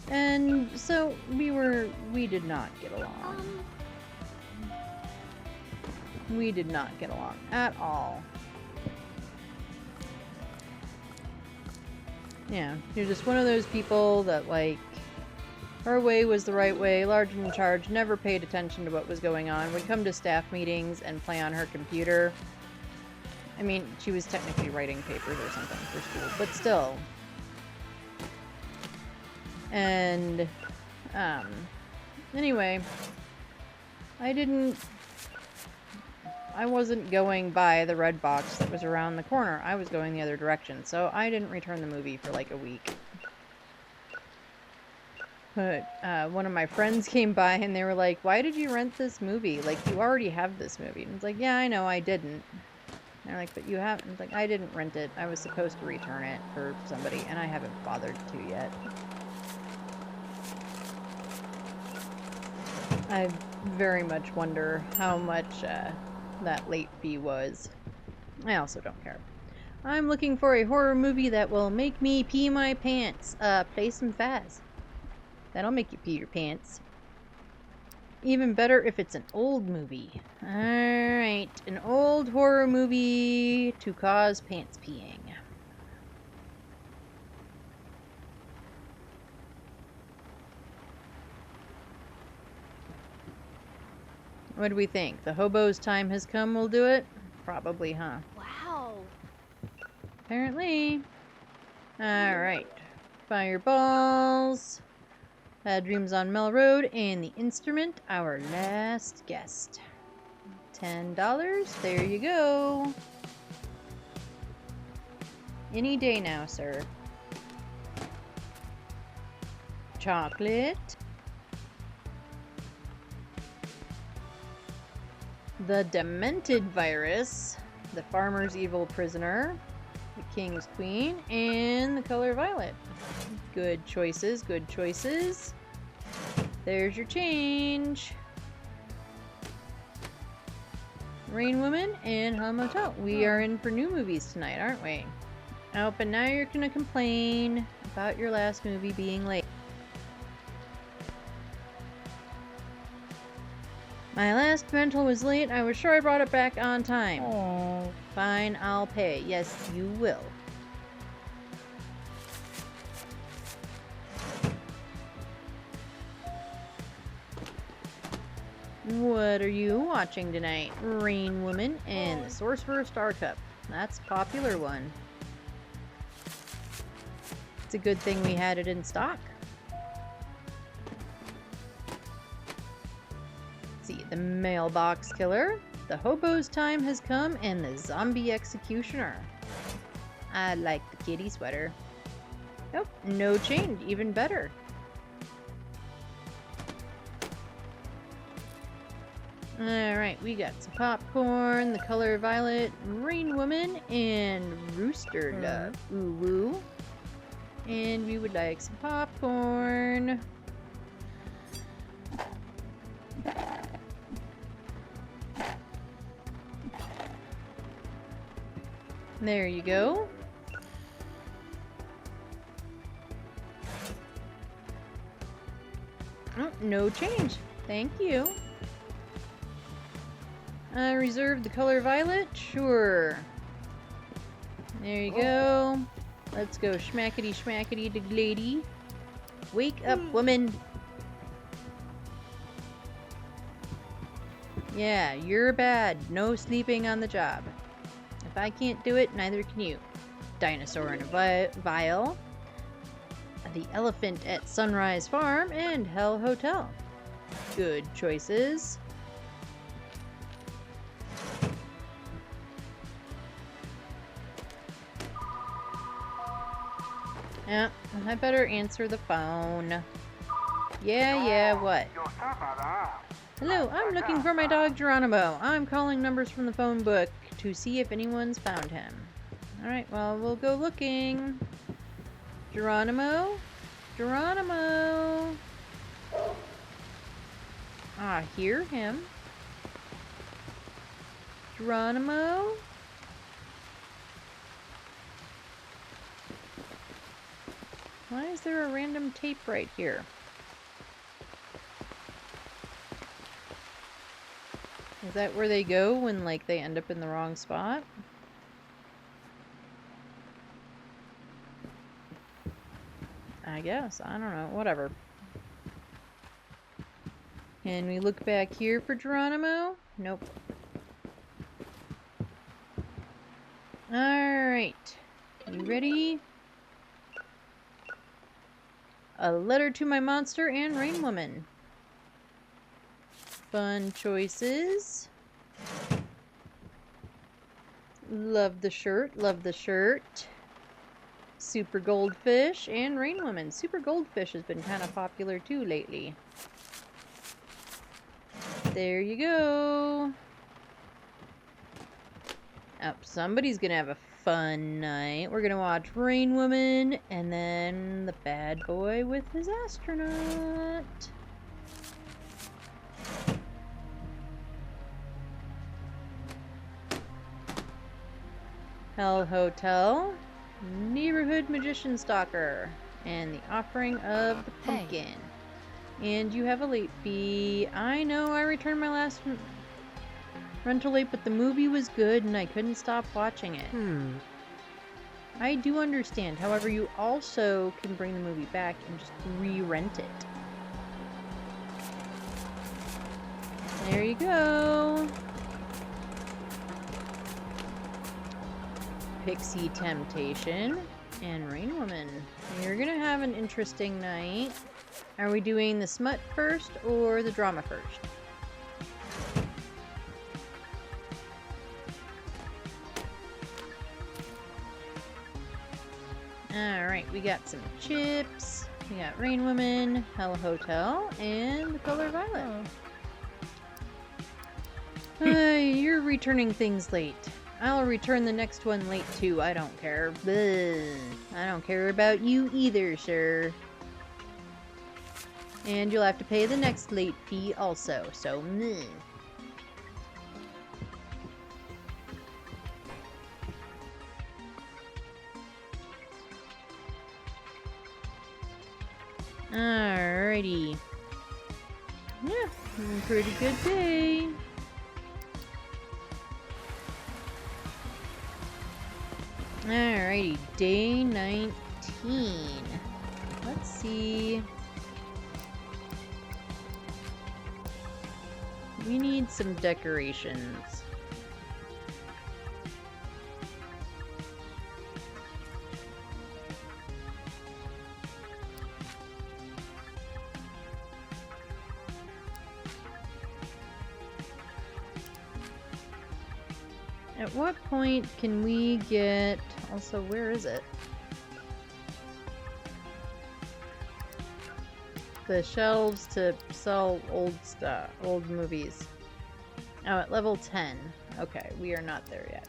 And so we did not get along. We did not get along at all. Yeah, you're just one of those people that, like, her way was the right way, large and in charge, never paid attention to what was going on, would come to staff meetings and play on her computer. I mean, she was technically writing papers or something for school, but still. And, anyway, I wasn't going by the red box that was around the corner. I was going the other direction, so I didn't return the movie for like a week. But one of my friends came by and they were like, why did you rent this movie? Like, you already have this movie. And it's like, yeah, I know, I didn't. And they're like, but you haven't. It's like, I didn't rent it. I was supposed to return it for somebody, and I haven't bothered to yet. I very much wonder how much that late fee was. I also don't care. I'm looking for a horror movie that will make me pee my pants. Play some Faz. That'll make you pee your pants. Even better if it's an old movie. Alright, an old horror movie to cause pants peeing. What do we think? The hobo's time has come, we'll do it? Probably, huh? Wow. Apparently. Alright. Fireballs. Bad Dreams on Mel Road, and The Instrument, our last guest. $10. There you go. Any day now, sir. Chocolate. The Demented Virus. The Farmer's Evil Prisoner. The King's Queen. And The Color Violet. Good choices, good choices. There's your change. Rain Woman, and Hell Motel. We are in for new movies tonight, aren't we? Oh, but now you're gonna complain about your last movie being late. My last rental was late. I was sure I brought it back on time. Oh. Fine, I'll pay. Yes, you will. What are you watching tonight? Rain Woman and the Sorcerer Star Cup. That's a popular one. It's a good thing we had it in stock. Let's see, the Mailbox Killer, the Hobo's Time Has Come, and the Zombie Executioner. I like the kitty sweater. Nope, no change, even better. Alright, we got some popcorn, the color violet, Rain Woman, and Rooster Love. Ooh woo. And we would like some popcorn. There you go. Oh, no change. Thank you. Reserve the color violet? Sure. There you go. Let's go schmackety schmackety to lady. Wake up, woman. Yeah, you're bad. No sleeping on the job. If I can't do it, neither can you. Dinosaur in a vial. The Elephant at Sunrise Farm and Hell Hotel. Good choices. Yeah, I better answer the phone. Yeah, what? Hello, I'm looking for my dog Geronimo. I'm calling numbers from the phone book to see if anyone's found him. Alright, well, we'll go looking. Geronimo? Geronimo! I hear him. Geronimo? Why is there a random tape right here? Is that where they go when, like, they end up in the wrong spot? I guess. I don't know. Whatever. Can we look back here for Geronimo? Nope. Alright. You ready? A Letter to My Monster and Rain Woman. Fun choices. Love the shirt, love the shirt. Super Goldfish and Rain Woman. Super Goldfish has been kind of popular too lately. There you go. Oh, somebody's gonna have a fun night. We're gonna watch Rain Woman and then The Bad Boy with His Astronaut. Hell Hotel, Neighborhood Magician Stalker, and The Offering of the Pumpkin. And you have a late fee. I know I returned my last rental late, but the movie was good and I couldn't stop watching it. I do understand. However, you also can bring the movie back and just re-rent it. There you go. Pixie Temptation and Rain Woman. You're gonna have an interesting night. Are we doing the smut first or the drama first? Alright, we got some chips. We got Rain Woman, Hell Hotel, and the color violet. You're returning things late. I'll return the next one late too. I don't care. Bleh. I don't care about you either, sir. And you'll have to pay the next late fee also. So, meh. Alrighty. Yeah, pretty good day. Alrighty, day 19. Let's see. We need some decorations. At what point can we get... Also, where is it? The shelves to sell old stuff, old movies. Oh, at level 10. Okay, we are not there yet.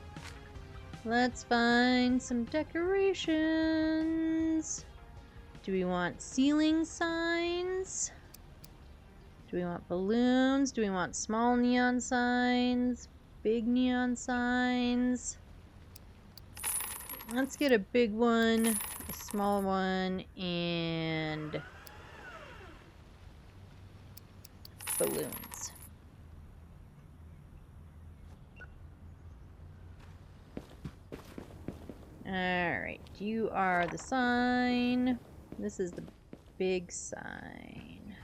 Let's find some decorations. Do we want ceiling signs? Do we want balloons? Do we want small neon signs? Big neon signs? Let's get a big one, a small one, and balloons. Alright, you are the sign. This is the big sign.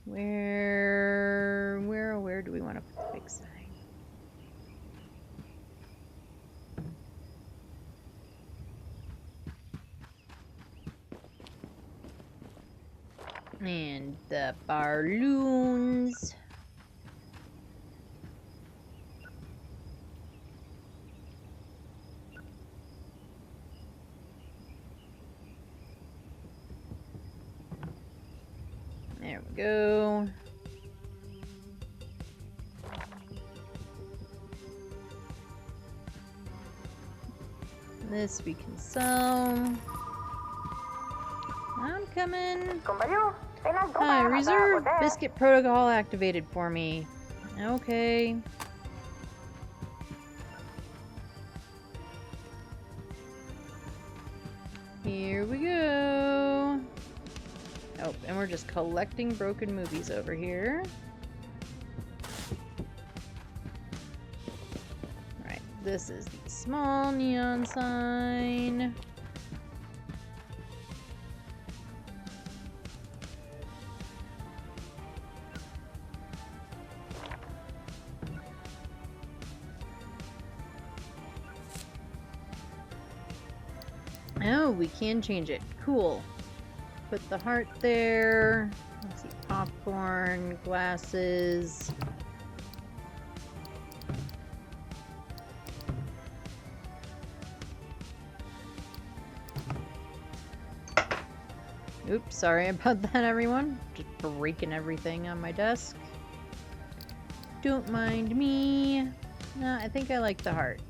Where do we want to put the big sign? And the balloons. There we go. This we can sell. I'm coming. Hi, reserve biscuit protocol activated for me. Okay. Here we go. Oh, and we're just collecting broken movies over here. Alright, this is the small neon sign. Oh, we can change it. Cool. Put the heart there. Let's see, popcorn, glasses. Oops, sorry about that, everyone. Just breaking everything on my desk. Don't mind me. No, I think I like the heart.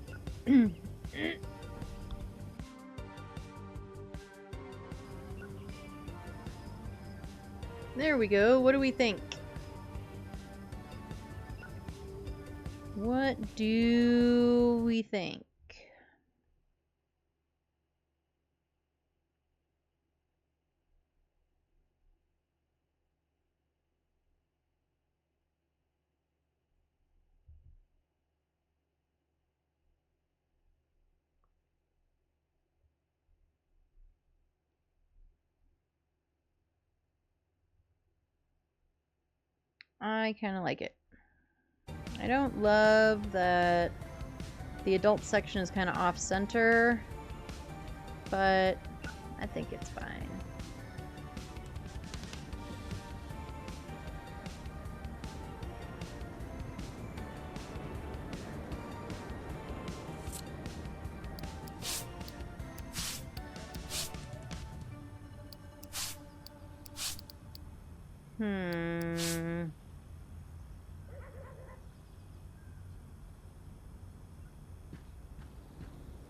There we go. What do we think? What do we think? I kind of like it. I don't love that the adult section is kind of off-center, but I think it's fine.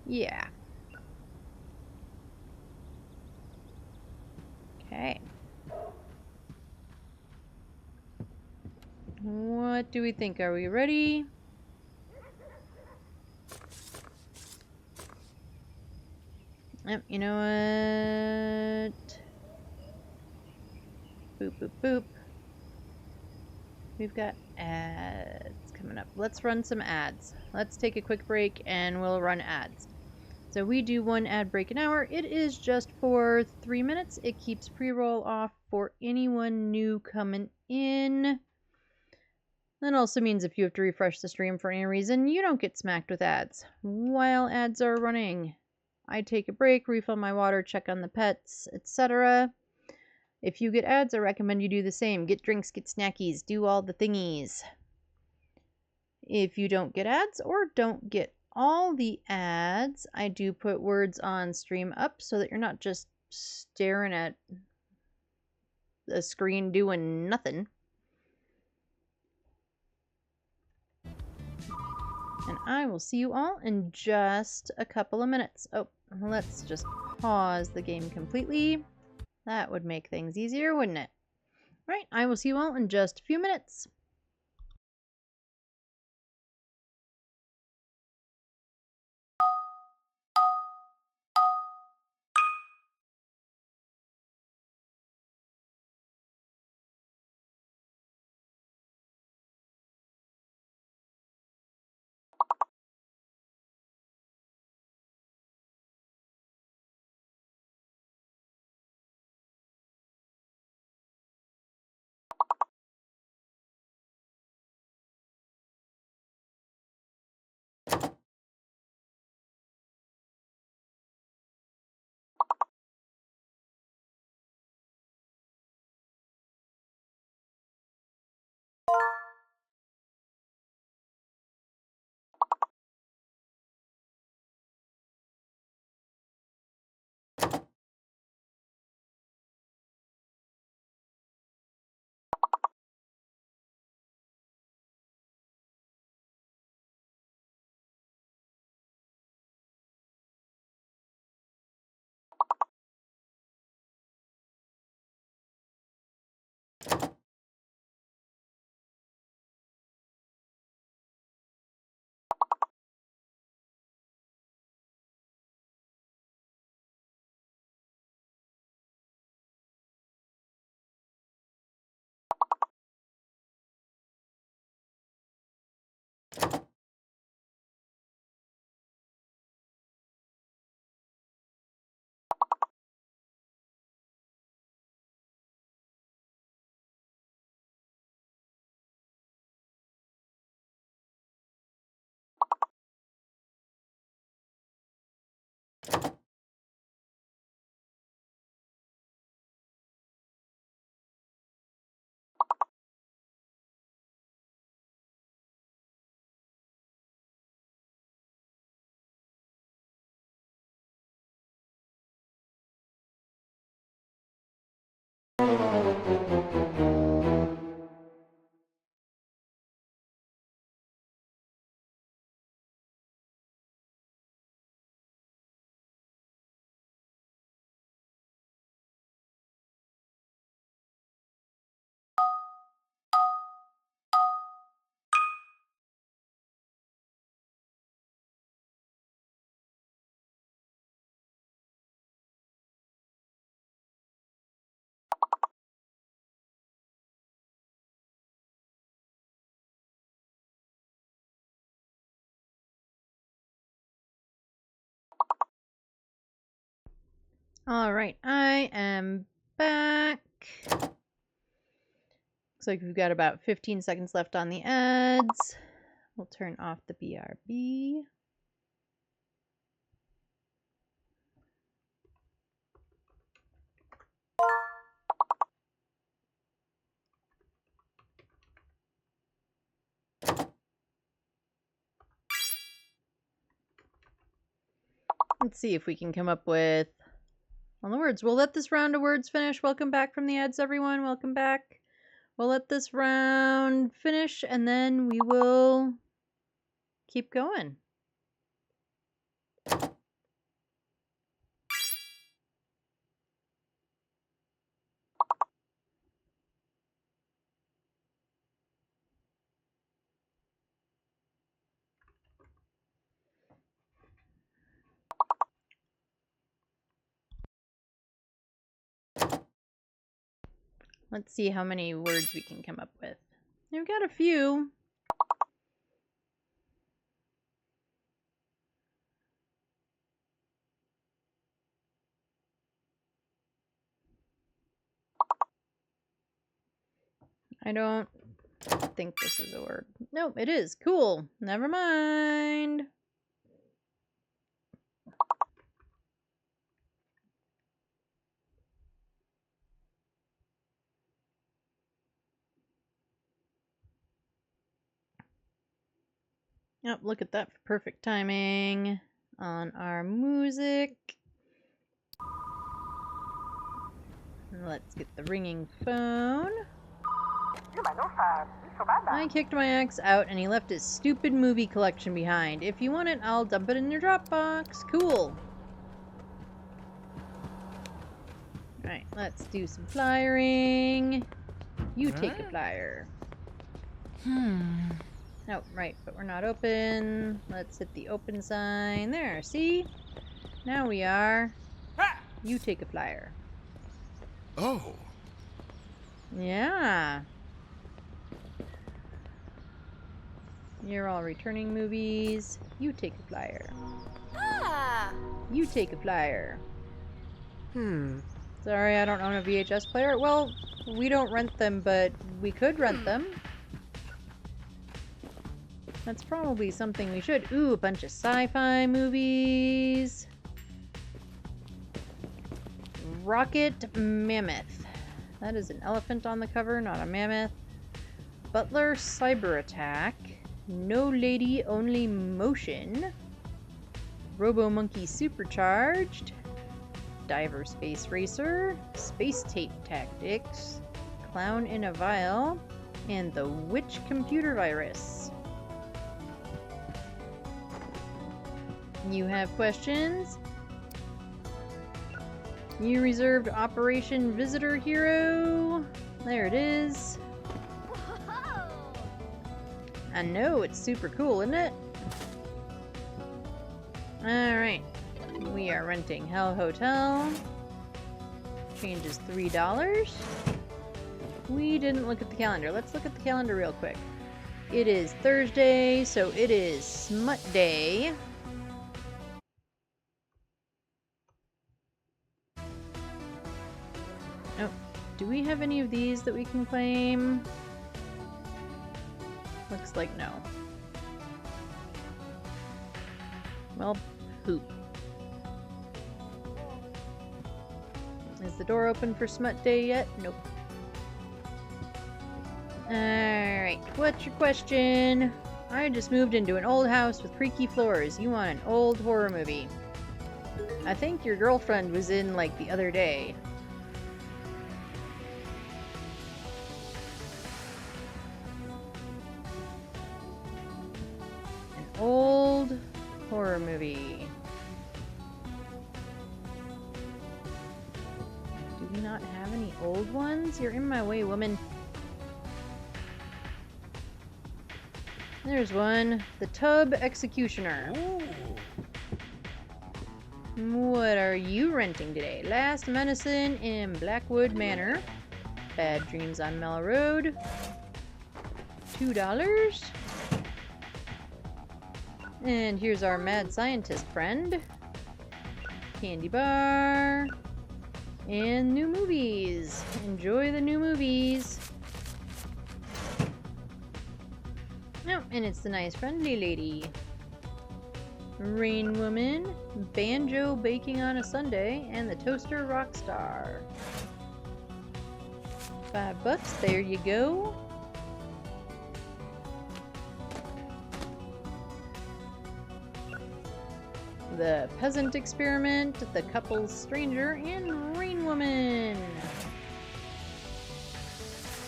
Yeah. Okay. What do we think? Are we ready? Yep, you know what? boop, boop, boop. We've got ads coming up. Let's run some ads. Let's take a quick break and we'll run ads. So we do 1 ad break an hour. It is just for 3 minutes. It keeps pre-roll off for anyone new coming in. That also means if you have to refresh the stream for any reason, you don't get smacked with ads while ads are running. I take a break, refill my water, check on the pets, etc. If you get ads, I recommend you do the same. Get drinks, get snackies, do all the thingies. If you don't get ads or don't get all the ads, I do put words on Stream Up so that you're not just staring at the screen doing nothing. And I will see you all in just a couple of minutes. Oh, let's just pause the game completely. That would make things easier, wouldn't it? Right, I will see you all in just a few minutes. All right, I am back. Looks like we've got about 15 seconds left on the ads. We'll turn off the BRB. Let's see if we can come up with all the words. We'll let this round of words finish. Welcome back from the ads, everyone. Welcome back. We'll let this round finish and then we will keep going. Let's see how many words we can come up with. We've got a few. I don't think this is a word. Nope, it is. Cool. Never mind. Yep, look at that for perfect timing on our music. Let's get the ringing phone. I kicked my ex out and he left his stupid movie collection behind. If you want it, I'll dump it in your Dropbox. Cool. Alright, let's do some flyering. You take a flyer. Oh, right, but we're not open. Let's hit the open sign. There, see? Now we are. You take a flyer. Oh. Yeah. You're all returning movies. You take a flyer. Ah! You take a flyer. Sorry, I don't own a VHS player. Well, we don't rent them, but we could rent them. That's probably something we should. Ooh, a bunch of sci-fi movies. Rocket Mammoth. That is an elephant on the cover, not a mammoth. Butler Cyber Attack. No Lady Only Motion. Robo Monkey Supercharged. Diver Space Racer. Space Tape Tactics. Clown in a Vial. And the Witch Computer Virus. You have questions? You reserved Operation Visitor Hero. There it is. Whoa! I know, it's super cool, isn't it? Alright. We are renting Hell Hotel. Change is $3. We didn't look at the calendar. Let's look at the calendar real quick. It is Thursday, so it is Smut Day. Oh, do we have any of these that we can claim? Looks like no. Well, poop. Is the door open for Smut Day yet? Nope. Alright, what's your question? I just moved into an old house with creaky floors. You want an old horror movie. I think your girlfriend was in, like, the other day. An old horror movie. Do we not have any old ones? You're in my way, woman. There's one. The Tub Executioner. What are you renting today? Last Medicine in Blackwood Manor. Bad Dreams on Mellow Road. $2. And here's our mad scientist friend. Candy bar. And new movies. Enjoy the new movies. Oh, and it's the nice friendly lady. Rain Woman, Banjo Baking on a Sunday, and the Toaster Rockstar. $5, there you go. The Peasant Experiment, The Couple's Stranger, and Rain Woman.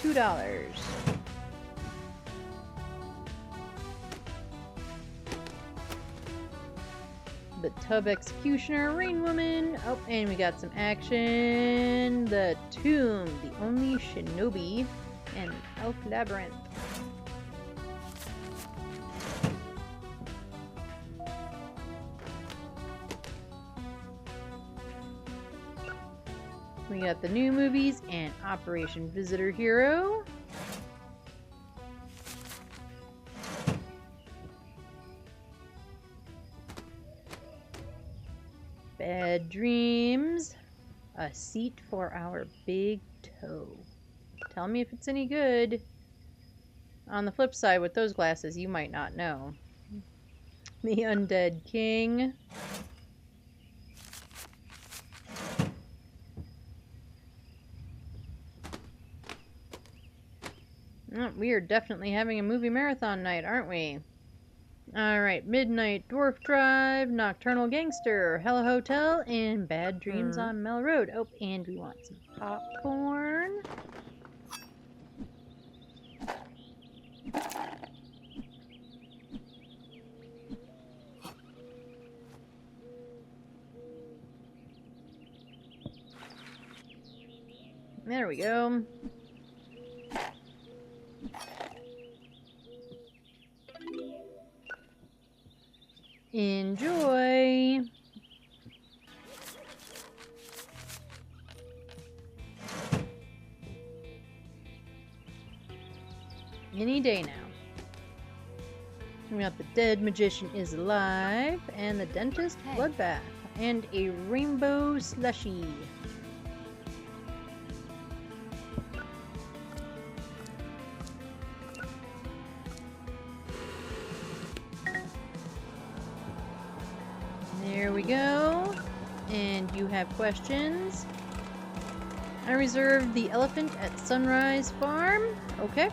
$2. The Tub Executioner, Rain Woman. Oh, and we got some action. The Tomb, The Only Shinobi, and Elf Labyrinth. We got the new movies and Operation Visitor Hero. Bad Dreams. A seat for our big toe. Tell me if it's any good. On the flip side, with those glasses, you might not know. The Undead King. Oh, we are definitely having a movie marathon night, aren't we? Alright, Midnight Dwarf Drive, Nocturnal Gangster, Hello Hotel, and Bad Dreams on Mel Road. Oh, and we want some popcorn. There we go. Enjoy. Any day now. We got the Dead Magician is Alive, and the Dentist Bloodbath, and a Rainbow Slushie. There we go. And you have questions. I reserved the elephant at Sunrise Farm. Okay.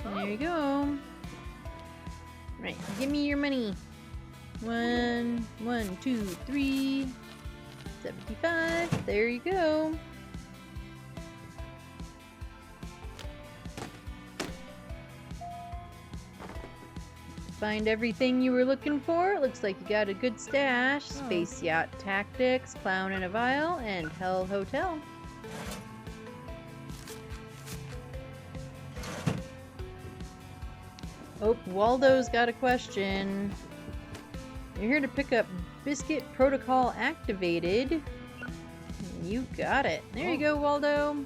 There you go. Right, give me your money. 1, 2, 3, 75. There you go. Find everything you were looking for. Looks like you got a good stash. Space Yacht Tactics, Clown in a Vial, and Hell Hotel. Oh, Waldo's got a question. You're here to pick up Biscuit Protocol Activated. You got it. There you go, Waldo.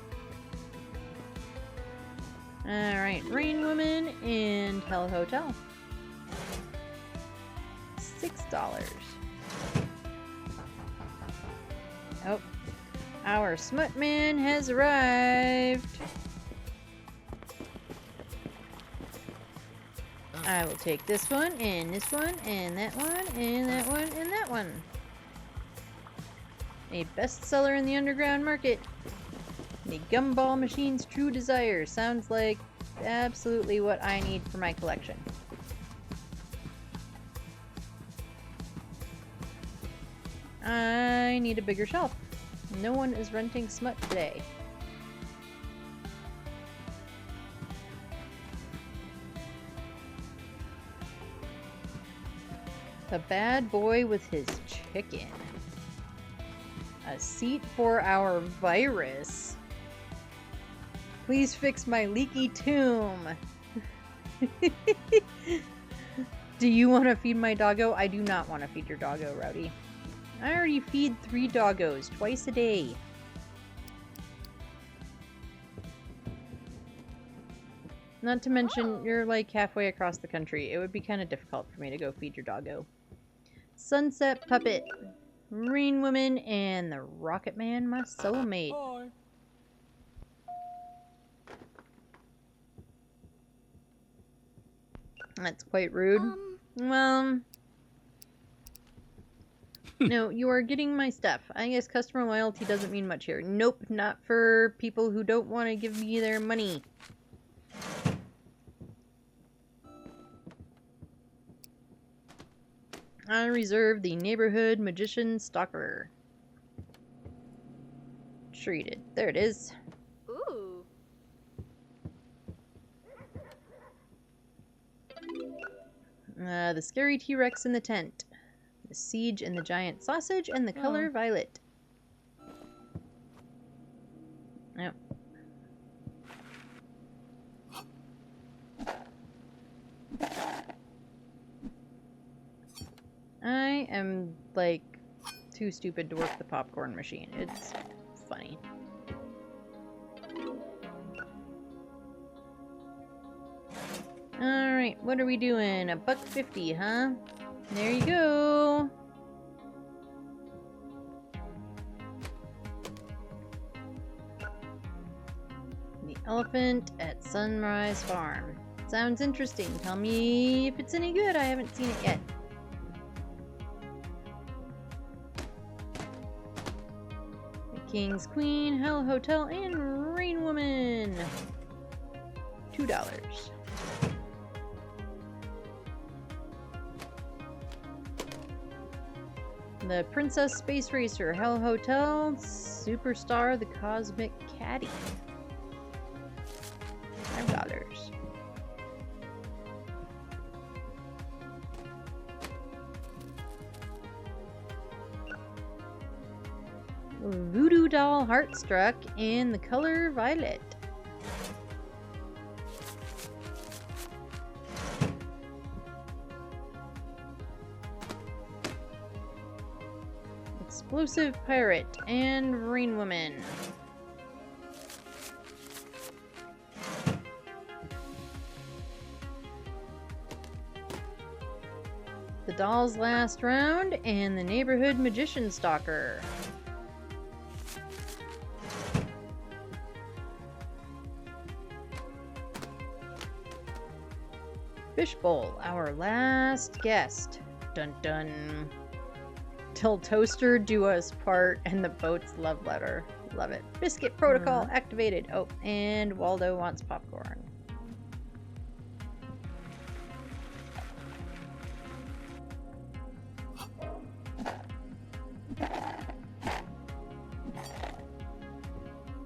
Alright, Rain Woman and Hell Hotel. $6. Oh, our Smut Man has arrived. I will take this one, and this one, and that one, and that one, and that one. A bestseller in the underground market. The Gumball Machine's True Desire. Sounds like absolutely what I need for my collection. I need a bigger shelf. No one is renting Smut today. The bad boy with his chicken. A seat for our virus. Please fix my leaky tomb. Do you want to feed my doggo? I do not want to feed your doggo, Rowdy. I already feed 3 doggos twice a day. Not to mention, you're like halfway across the country. It would be kind of difficult for me to go feed your doggo. Sunset Puppet, Rain Woman, and the Rocket Man, my soulmate. Hi. That's quite rude. Well, no, you are getting my stuff. I guess customer loyalty doesn't mean much here. Nope, not for people who don't want to give me their money. I reserve the Neighborhood Magician Stalker. Treated. There it is. Ooh. The Scary T-Rex in the Tent. The Siege and the Giant Sausage, and the color violet. Yep. I am like too stupid to work the popcorn machine. It's funny. Alright, what are we doing? $1.50, huh? There you go. The elephant at Sunrise Farm. Sounds interesting. Tell me if it's any good. I haven't seen it yet. The King's Queen, Hell Hotel, and Rain Woman. $2. The Princess Space Racer, Hell Hotel, Superstar, the Cosmic Caddy. $5. Voodoo Doll Heartstruck in the color violet. Explosive Pirate and Rain Woman. The Doll's Last Round and the Neighborhood Magician Stalker. Fishbowl, our last guest. Dun dun. Till Toaster do us part and the boat's love letter. Love it. Biscuit protocol activated. Oh, and Waldo wants popcorn.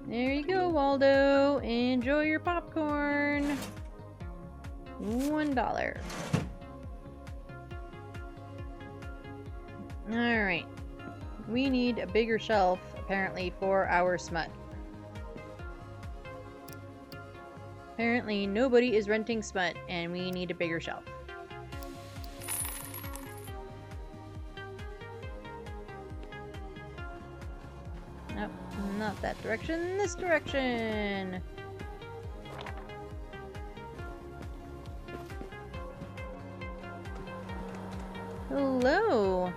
There you go, Waldo. Enjoy your popcorn. $1. Alright. We need a bigger shelf, apparently, for our smut. Apparently, nobody is renting smut, and we need a bigger shelf. Nope, not that direction. This direction! Hello.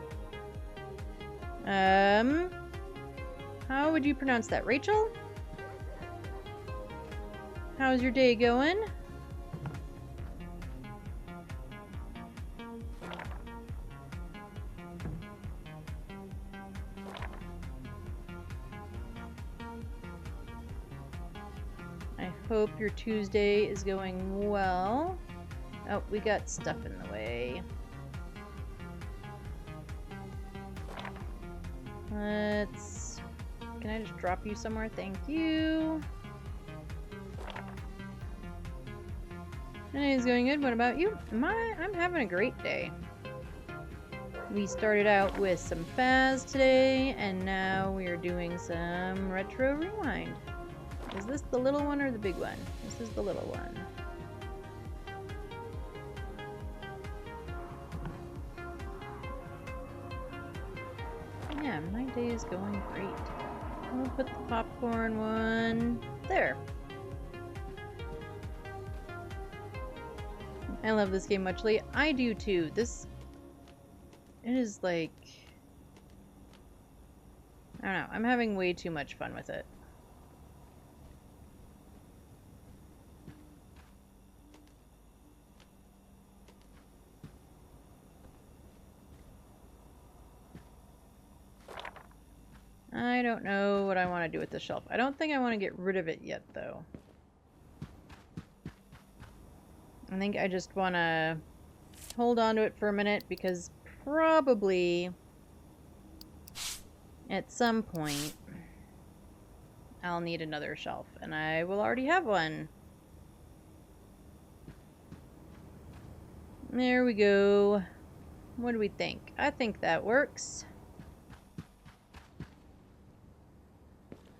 How would you pronounce that? Rachel? How's your day going? I hope your Tuesday is going well. Oh, we got stuff in the way. Can I just drop you somewhere? Thank you. My day is going good. What about you? I'm having a great day. We started out with some Faz today, and now we are doing some Retro Rewind. Is this the little one or the big one? This is the little one. Yeah, my day is going great. I'll put the popcorn one there. I love this game muchly. I do too. It is like, I don't know. I'm having way too much fun with it. I don't know what I want to do with the shelf. I don't think I want to get rid of it yet, though. I think I just want to hold on to it for a minute, because probably at some point I'll need another shelf, and I will already have one. There we go. What do we think? I think that works.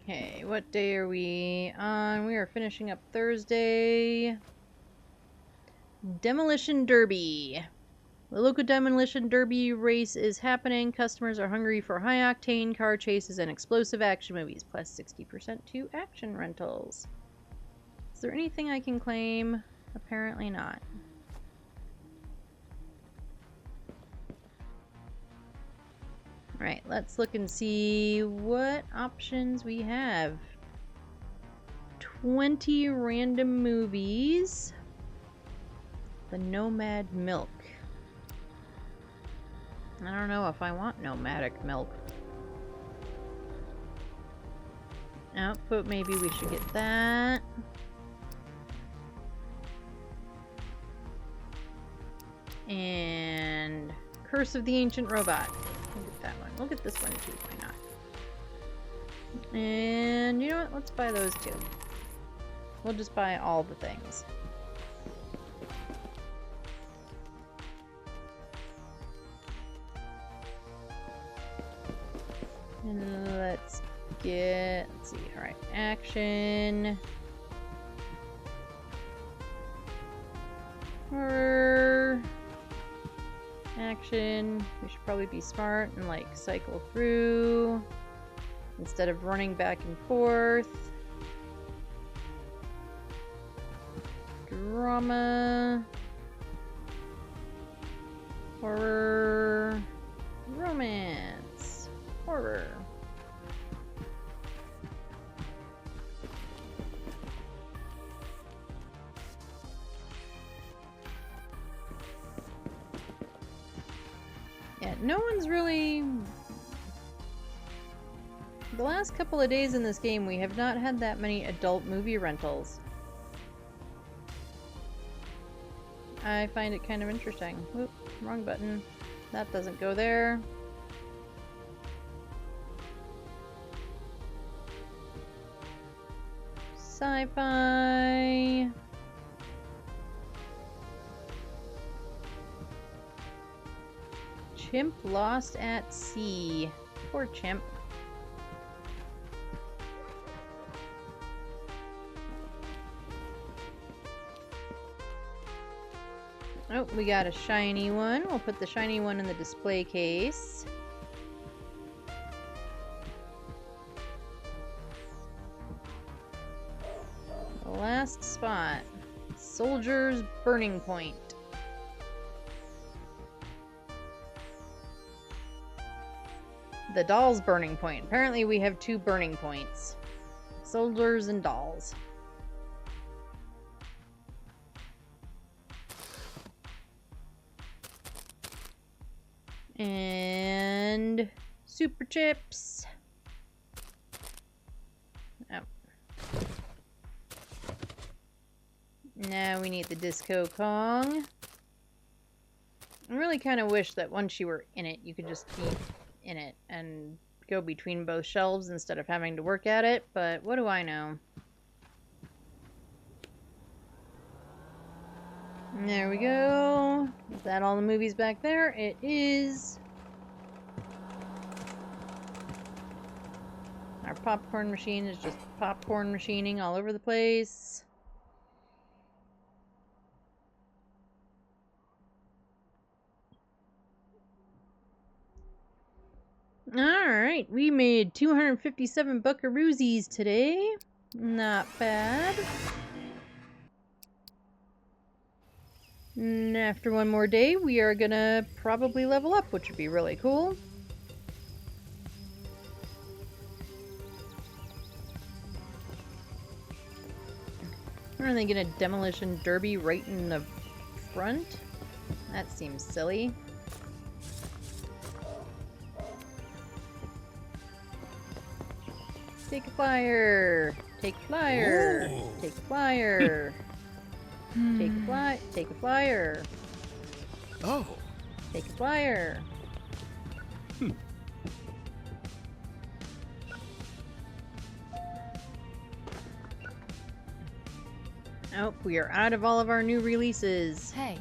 Okay, what day are we on? We are finishing up Thursday. Demolition Derby. The local demolition derby race is happening. Customers are hungry for high-octane car chases and explosive action movies, plus 60% to action rentals. Is there anything I can claim? Apparently not. Alright, let's look and see what options we have. 20 random movies. The Nomad Milk. I don't know if I want nomadic milk. Output, maybe we should get that. And Curse of the Ancient Robot. We'll get that one. We'll get this one too, why not? And you know what? Let's buy those two. We'll just buy all the things. And let's see, alright, action. Horror. Action. We should probably be smart and like cycle through instead of running back and forth. Drama. Horror. Romance. Horror. Yeah, no one's really... The last couple of days in this game, we have not had that many adult movie rentals. I find it kind of interesting. Whoop, wrong button. That doesn't go there. Sci-fi. Chimp lost at sea. Poor chimp. Oh, we got a shiny one. We'll put the shiny one in the display case. The last spot. Soldier's Burning Point. The Doll's Burning Point. Apparently we have 2 burning points. Soldiers and dolls. And Super Chips. Oh. Now we need the Disco Kong. I really kind of wish that once you were in it, you could just be in it and go between both shelves instead of having to work at it, but what do I know? There we go. Is that all the movies back there? It is. Our popcorn machine is just popcorn machining all over the place. Alright, we made 257 buckaroosies today. Not bad. And after one more day, we are gonna probably level up, which would be really cool. Are they gonna demolition derby right in the front? That seems silly. Take a flyer. Take a flyer. Ooh. Take a flyer. Take a flyer. Oh. Take a flyer. Oh, we are out of all of our new releases. Hey.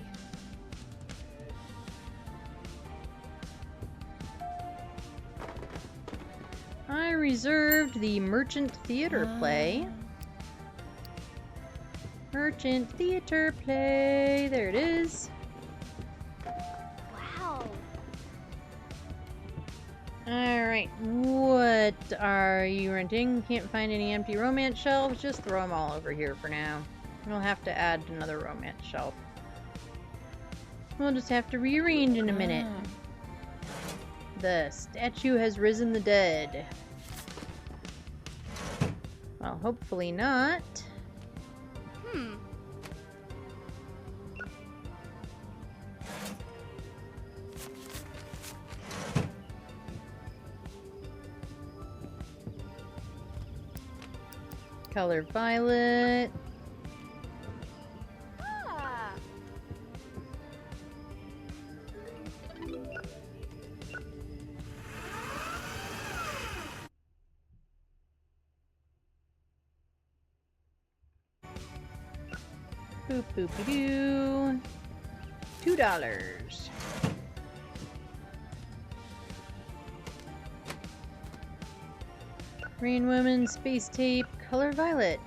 I reserved the Merchant Theater play. Merchant Theater play. There it is. Alright, what are you renting? Can't find any empty romance shelves? Just throw them all over here for now. We'll have to add another romance shelf. We'll just have to rearrange in a minute. The statue has risen the dead. Well, hopefully not. Hmm. Color violet. Ah. Boop boopy doo. $2. Rain Woman, Space Tape, Color Violet.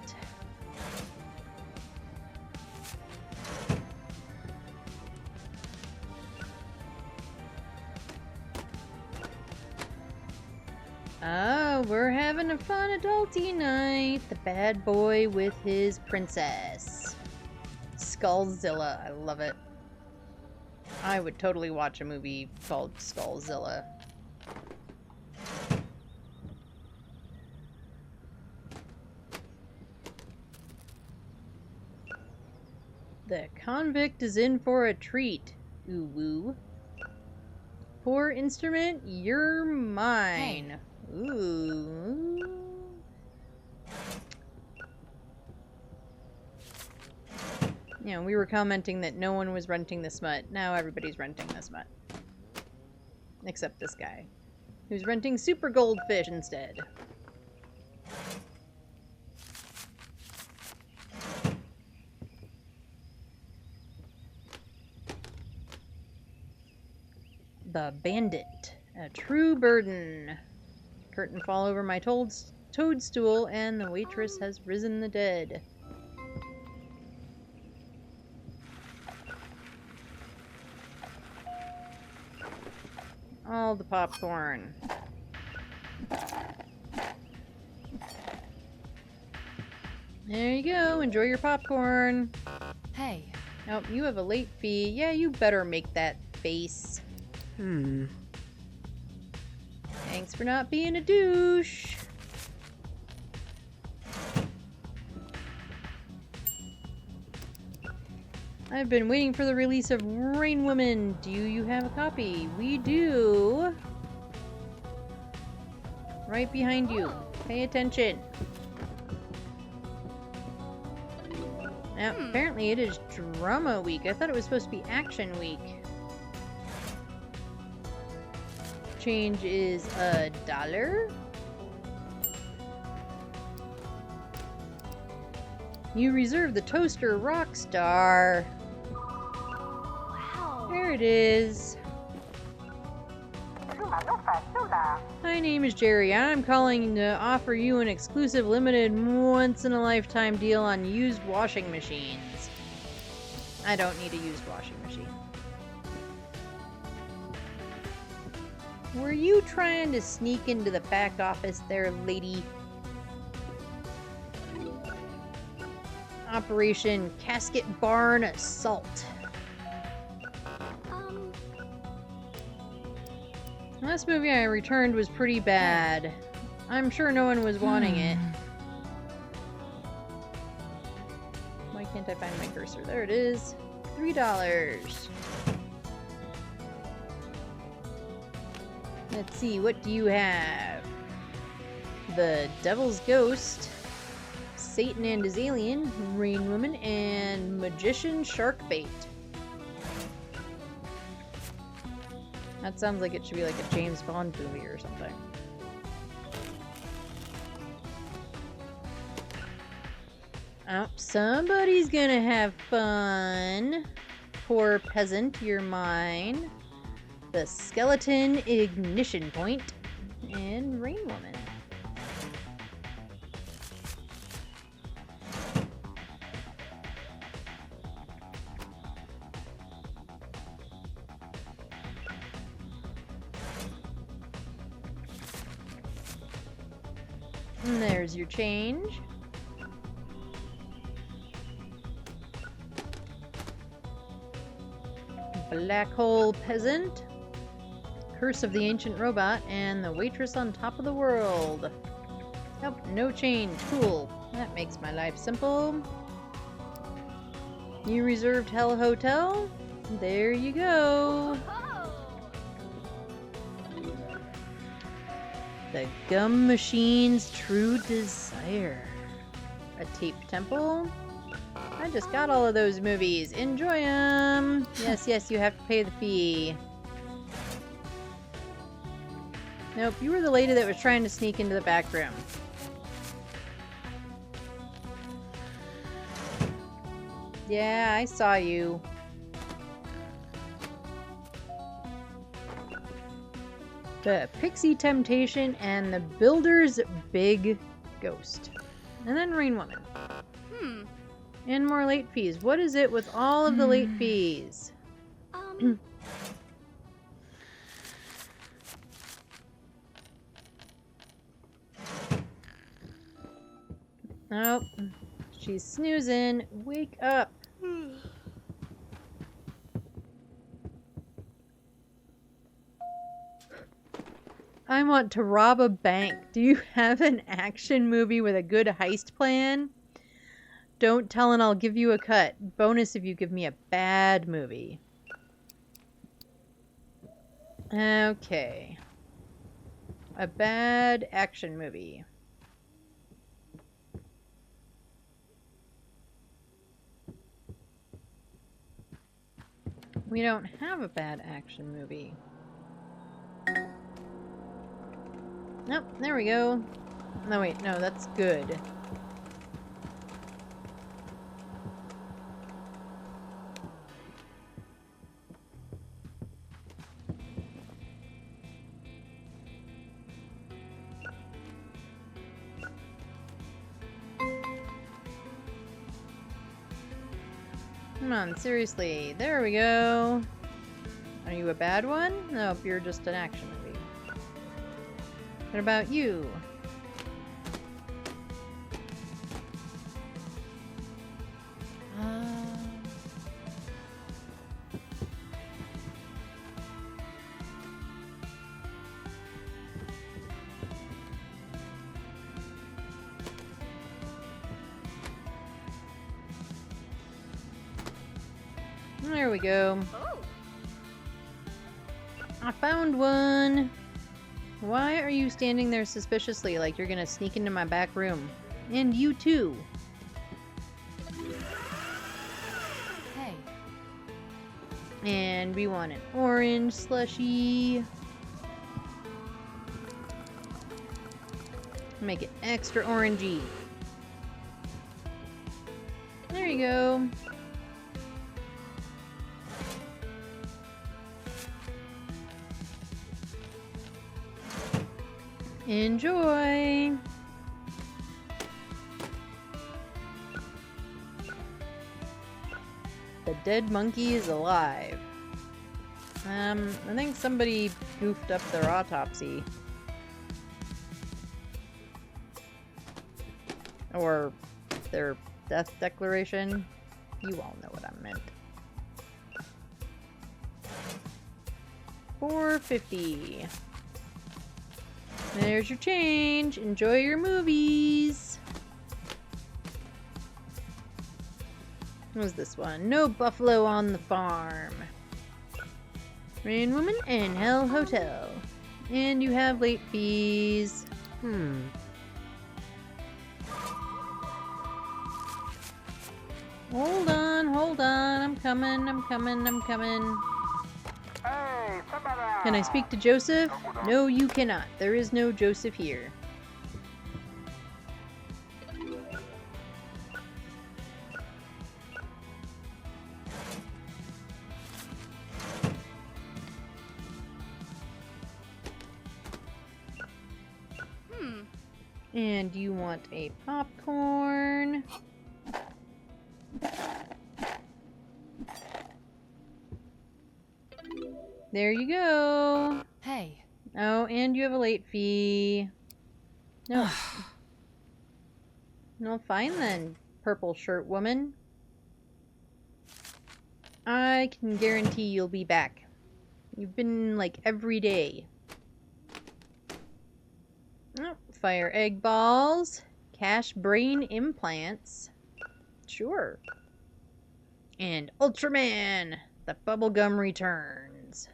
Oh, we're having a fun adulty night. The bad boy with his princess. Skullzilla. I love it. I would totally watch a movie called Skullzilla. The convict is in for a treat. Ooh woo. Poor instrument, you're mine. Ooh. Yeah, we were commenting that no one was renting the smut. Now everybody's renting the smut. Except this guy, who's renting super goldfish instead. The Bandit. A true burden. Curtain fall over my toadstool, and the waitress has risen the dead. All the popcorn. There you go. Enjoy your popcorn. Hey. Oh, you have a late fee. Yeah, you better make that face. Thanks for not being a douche. I've been waiting for the release of Rain Woman. Do you have a copy? We do. Right behind you. Pay attention. Now, apparently it is drama week. I thought it was supposed to be action week. Change is $1. You reserve the toaster Rockstar. Wow. There it is. My name is Jerry. I'm calling to offer you an exclusive limited once-in-a-lifetime deal on used washing machines. I don't need a used washing machine. Were you trying to sneak into the back office there, lady? Operation Casket Barn Assault. Last movie I returned was pretty bad. I'm sure no one was wanting it. Why can't I find my cursor? There it is. $3. Let's see, what do you have? The Devil's Ghost, Satan and his Alien, Rain Woman, and Magician Sharkbait. That sounds like it should be like a James Bond movie or something. Oh, somebody's gonna have fun. Poor peasant, you're mine. The Skeleton Ignition Point, and Rain Woman. And there's your change. Black Hole Peasant, Curse of the Ancient Robot, and the Waitress on Top of the World. Nope, no change. Cool. That makes my life simple. You reserved Hell Hotel? There you go. The Gum Machine's True Desire. A Tape Temple? I just got all of those movies. Enjoy them! Yes, yes, you have to pay the fee. Nope, you were the lady that was trying to sneak into the back room. Yeah, I saw you. The Pixie Temptation and the Builder's Big Ghost. And then Rain Woman. And more late fees. What is it with all of the late fees? Nope. She's snoozing. Wake up. I want to rob a bank. Do you have an action movie with a good heist plan? Don't tell and I'll give you a cut. Bonus if you give me a bad movie. Okay. A bad action movie. We don't have a bad action movie. Nope, there we go. No, wait, no, that's good. Come on, seriously. There we go. Are you a bad one? Nope, you're just an action movie. What about you? There we go. I found one. Why are you standing there suspiciously like you're gonna sneak into my back room? And you too. Hey. And we want an orange slushie. Make it extra orangey. There you go. Enjoy! The dead monkey is alive. I think somebody goofed up their autopsy. Or their death declaration. You all know what I meant. $4.50. There's your change. Enjoy your movies. What was this one? No buffalo on the farm. Rain Woman and Hell Hotel. And you have late fees. Hold on, hold on. I'm coming, I'm coming, I'm coming. Can I speak to Joseph? No, you cannot. There is no Joseph here. And you want a popcorn. There you go. Hey. Oh, and you have a late fee. No. No, fine then, purple shirt woman. I can guarantee you'll be back. You've been like every day. Oh, fire egg balls. Cash brain implants. Sure. And Ultraman! The bubblegum returns.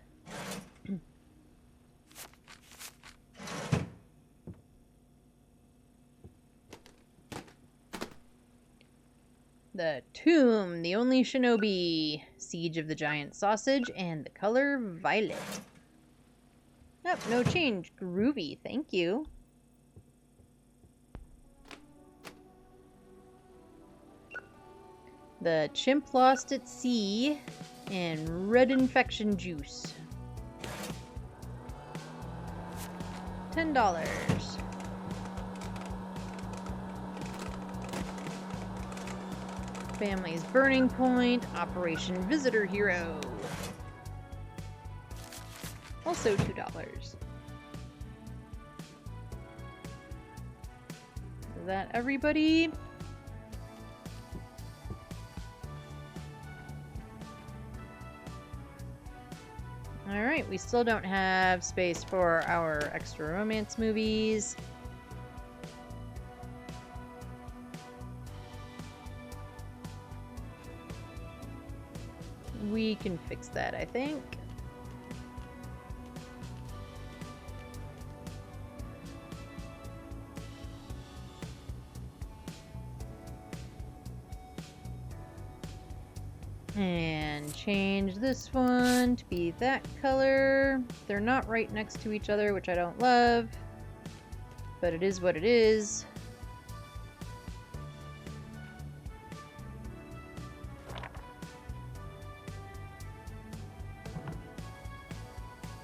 The Tomb, the only shinobi. Siege of the Giant Sausage, and the color violet. Oh, no change. Groovy, thank you. The Chimp Lost at Sea, and Red Infection Juice. $10. Family's Burning Point, Operation Visitor Hero. Also $2. Is that everybody? Alright, we still don't have space for our extra romance movies. We can fix that, I think. And change this one to be that color. They're not right next to each other, which I don't love. But it is what it is.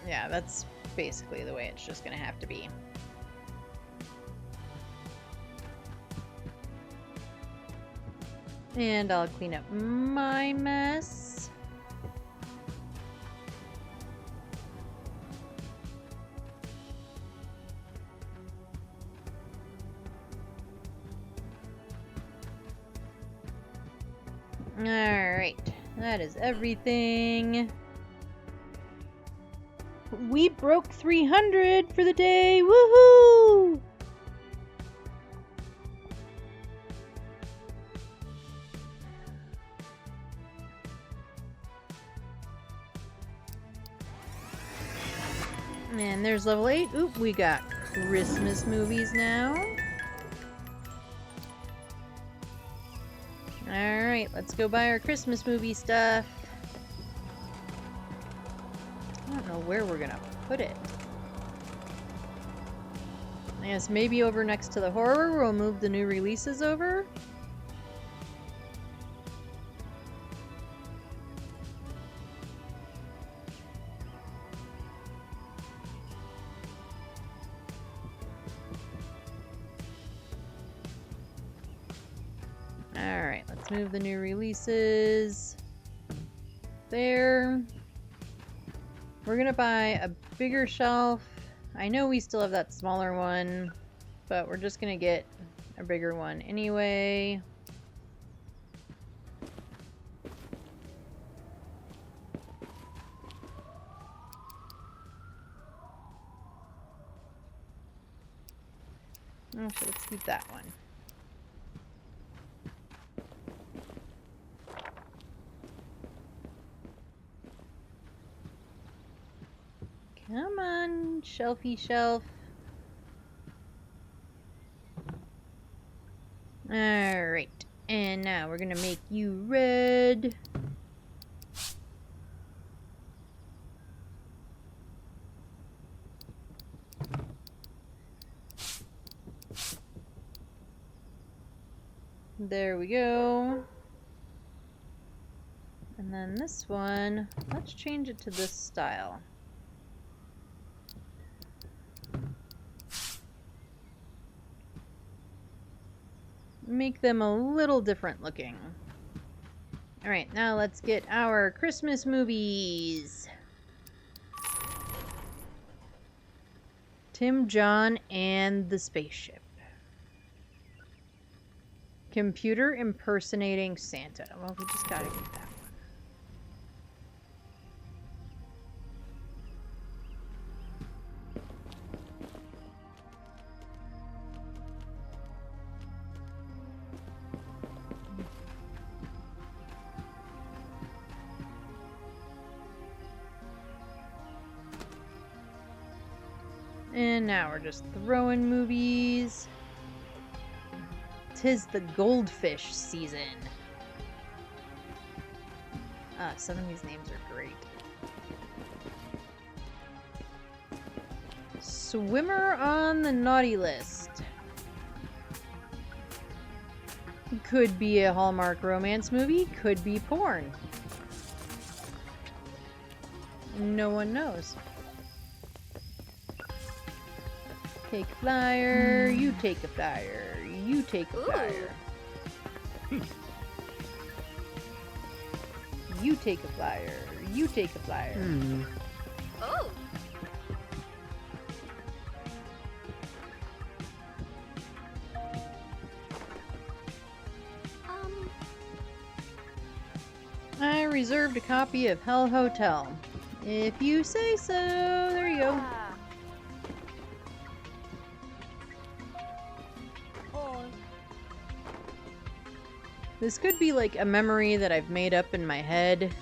Yeah, that's basically the way it's just gonna have to be. And I'll clean up my mess. Alright, that is everything. We broke 300 for the day! Woohoo! And there's level 8. Oop, we got Christmas movies now. Alright, let's go buy our Christmas movie stuff. I don't know where we're gonna put it. I guess maybe over next to the horror, we'll move the new releases over. Alright, let's move the new releases there. We're gonna buy a bigger shelf. I know we still have that smaller one, but we're just gonna get a bigger one anyway. Actually, let's keep that one. Come on, shelfy shelf. Alright, and now we're gonna make you red. There we go. And then this one, let's change it to this style. Make them a little different looking. Alright, now let's get our Christmas movies. Tim, John, and the Spaceship. Computer impersonating Santa. Well, we just gotta get that one. And now we're just throwing movies. 'Tis the goldfish season. Some of these names are great. Swimmer on the naughty list. Could be a Hallmark romance movie, could be porn. No one knows. Take a flyer, you take a flyer, you take a flyer. You take a flyer, you take a flyer. Oh. I reserved a copy of Hell Hotel. If you say so, there you go. This could be like a memory that I've made up in my head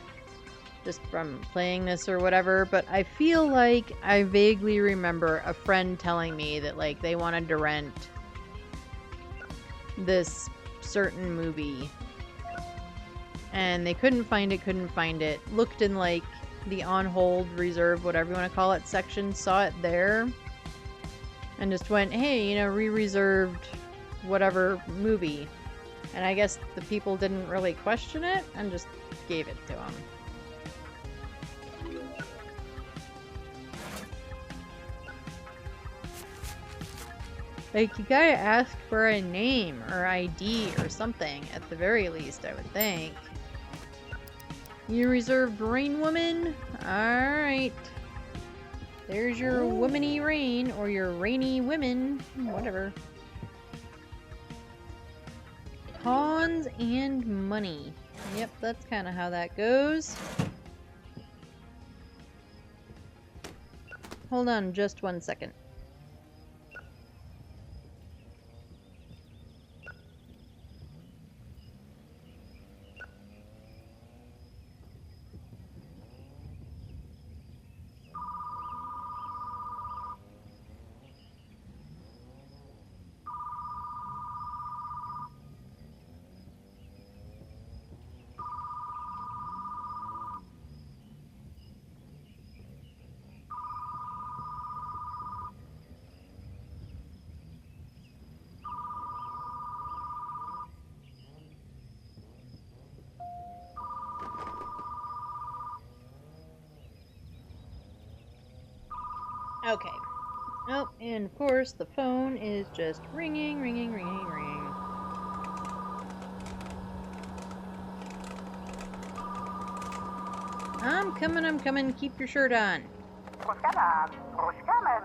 just from playing this or whatever, but I feel like I vaguely remember a friend telling me that like they wanted to rent this certain movie and they couldn't find it, looked in like the on hold, reserve, whatever you want to call it section, saw it there and just went, hey, you know, re-reserved whatever movie. And I guess the people didn't really question it and just gave it to them. Like, you gotta ask for a name or ID or something, at the very least, I would think. You reserved Rain Woman? Alright. There's your womany rain, or your rainy women, whatever. Pawns and money. Yep, that's kind of how that goes. Hold on just 1 second. Okay. Oh, and of course the phone is just ringing, ringing, ringing, ringing. I'm coming, keep your shirt on.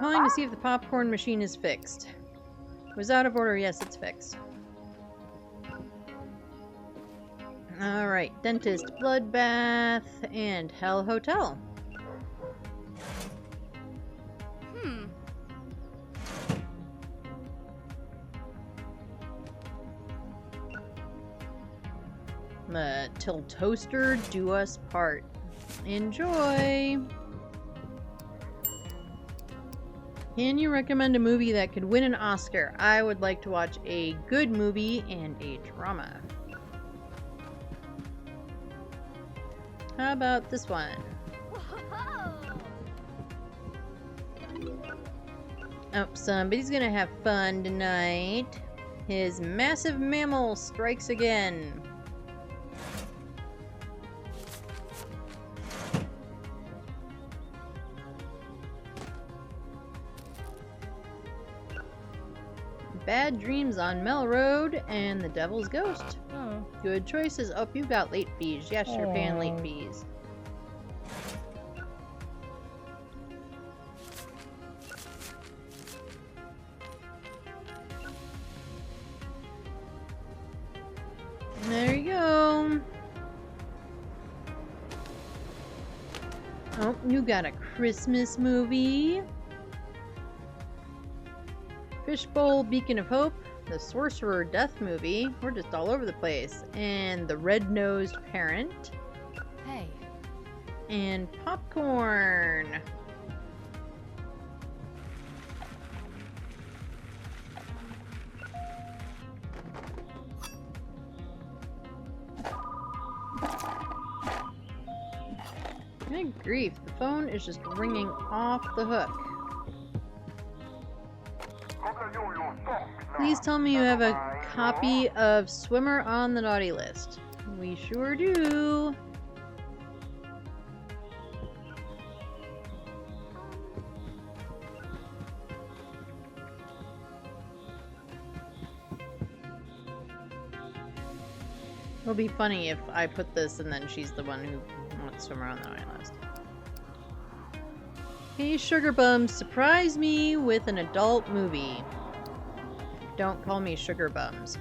Calling to see if the popcorn machine is fixed. It was out of order, yes, it's fixed. Alright, dentist, bloodbath, and Hell Hotel. Till toaster do us part. Enjoy! Can you recommend a movie that could win an Oscar? I would like to watch a good movie and a drama. How about this one? Oh, somebody's gonna have fun tonight. His massive mammal strikes again. Bad Dreams on Mel Road and The Devil's Ghost. Oh. Good choices. Oh, you got late fees. Yes, you're paying late fees. Oh, you got a Christmas movie. Fishbowl Beacon of Hope. The Sorcerer Death movie. We're just all over the place. And The Red-Nosed Parent. Hey. And Popcorn. Good grief, the phone is just ringing off the hook. Please tell me you have a copy of Swimmer on the Naughty List. We sure do. It'll be funny if I put this and then she's the one who wants Swimmer on the Naughty List. Hey, Sugar Bums, surprise me with an adult movie. Don't call me Sugar Bums.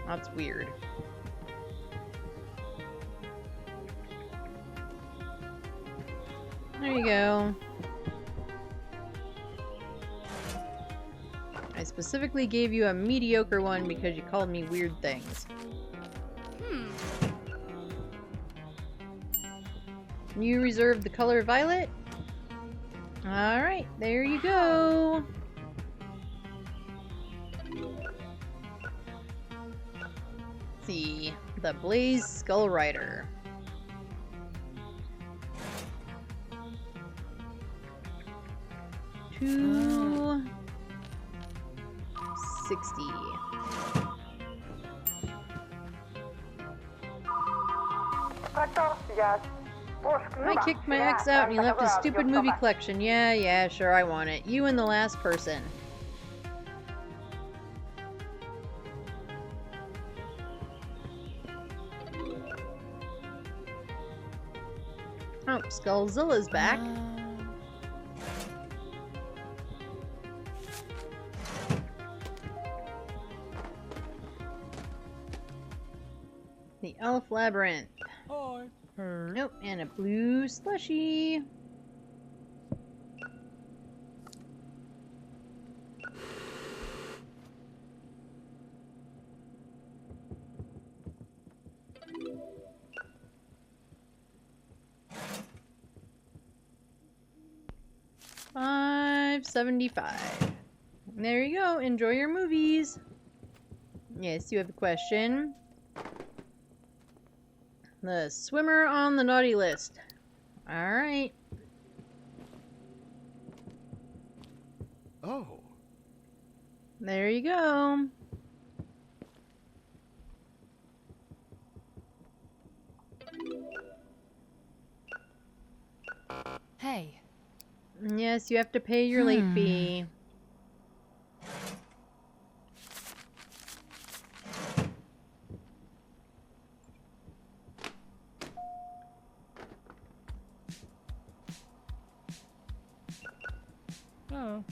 That's weird. There you go. I specifically gave you a mediocre one because you called me weird things. You reserved the color violet? Alright, there you go. Let's see. The Blaze Skull Rider. $260. I kicked my ex out and he left his stupid movie collection. Yeah, sure, I want it. You and the last person. Oh, Skullzilla's back. The Elf Labyrinth. Hi. Her. Nope, and a blue slushie. $5.75. There you go. Enjoy your movies. Yes, you have a question. The Swimmer on the Naughty List. Alright. Oh. There you go. Hey. Yes, you have to pay your late fee. Oh.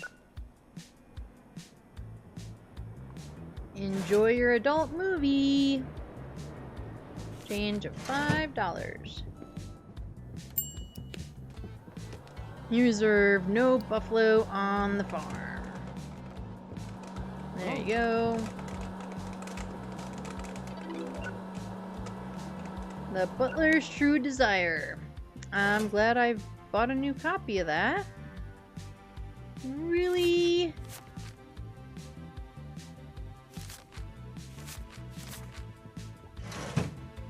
Enjoy your adult movie. Change of $5. You reserve no buffalo on the farm. There you go. The Butler's True Desire. I'm glad I've bought a new copy of that. Really?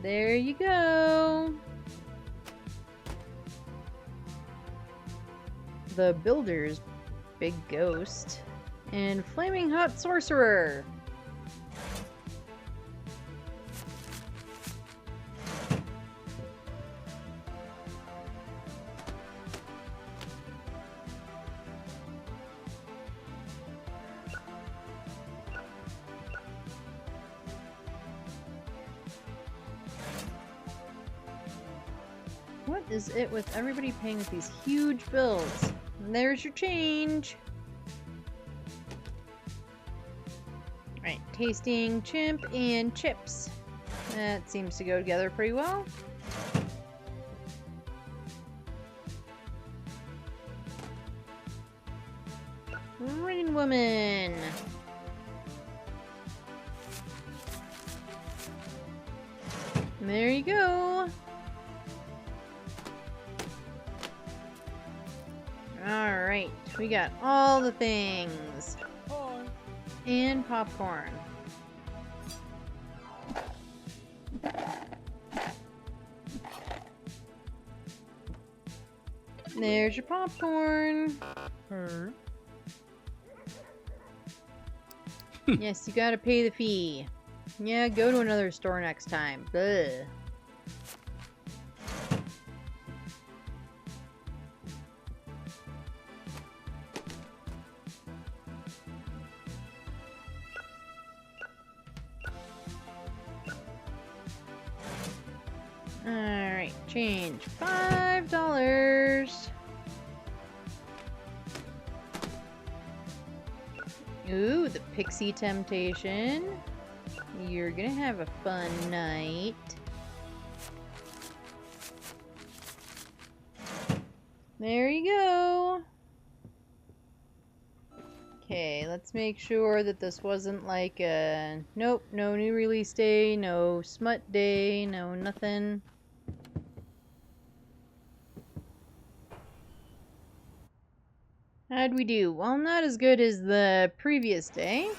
There you go. The Builder's Big Ghost. And Flaming Hot Sorcerer. What is it with everybody paying these huge bills? And there's your change. Alright, tasting chimp and chips. That seems to go together pretty well. Rain Woman. There you go. Alright, we got all the things. Hi. And popcorn. There's your popcorn. Her. Yes, you gotta pay the fee. Yeah, go to another store next time. Ugh. Alright, change. $5. Ooh, the Pixie Temptation. You're gonna have a fun night. There you go. Okay, let's make sure that this wasn't like a... Nope, no new release day, no smut day, no nothing. How'd we do? Well, not as good as the previous day.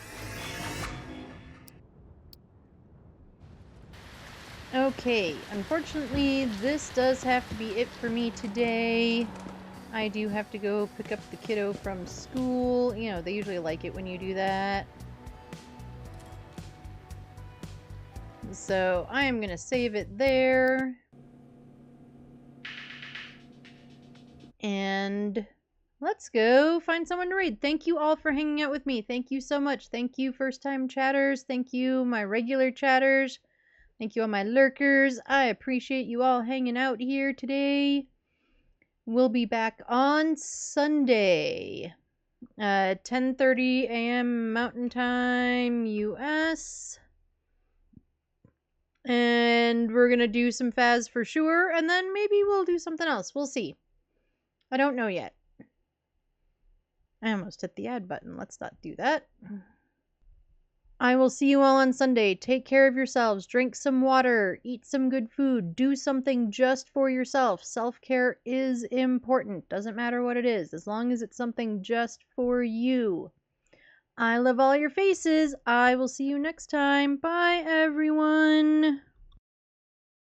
Okay, unfortunately, this does have to be it for me today. I do have to go pick up the kiddo from school. You know, they usually like it when you do that. So, I am gonna save it there. And... let's go find someone to raid. Thank you all for hanging out with me. Thank you so much. Thank you, first-time chatters. Thank you, my regular chatters. Thank you, all my lurkers. I appreciate you all hanging out here today. We'll be back on Sunday. 10:30 a.m. Mountain Time, US. And we're going to do some Faz for sure. And then maybe we'll do something else. We'll see. I don't know yet. I almost hit the add button. Let's not do that. I will see you all on Sunday. Take care of yourselves. Drink some water. Eat some good food. Do something just for yourself. Self-care is important. Doesn't matter what it is, as long as it's something just for you. I love all your faces. I will see you next time. Bye, everyone.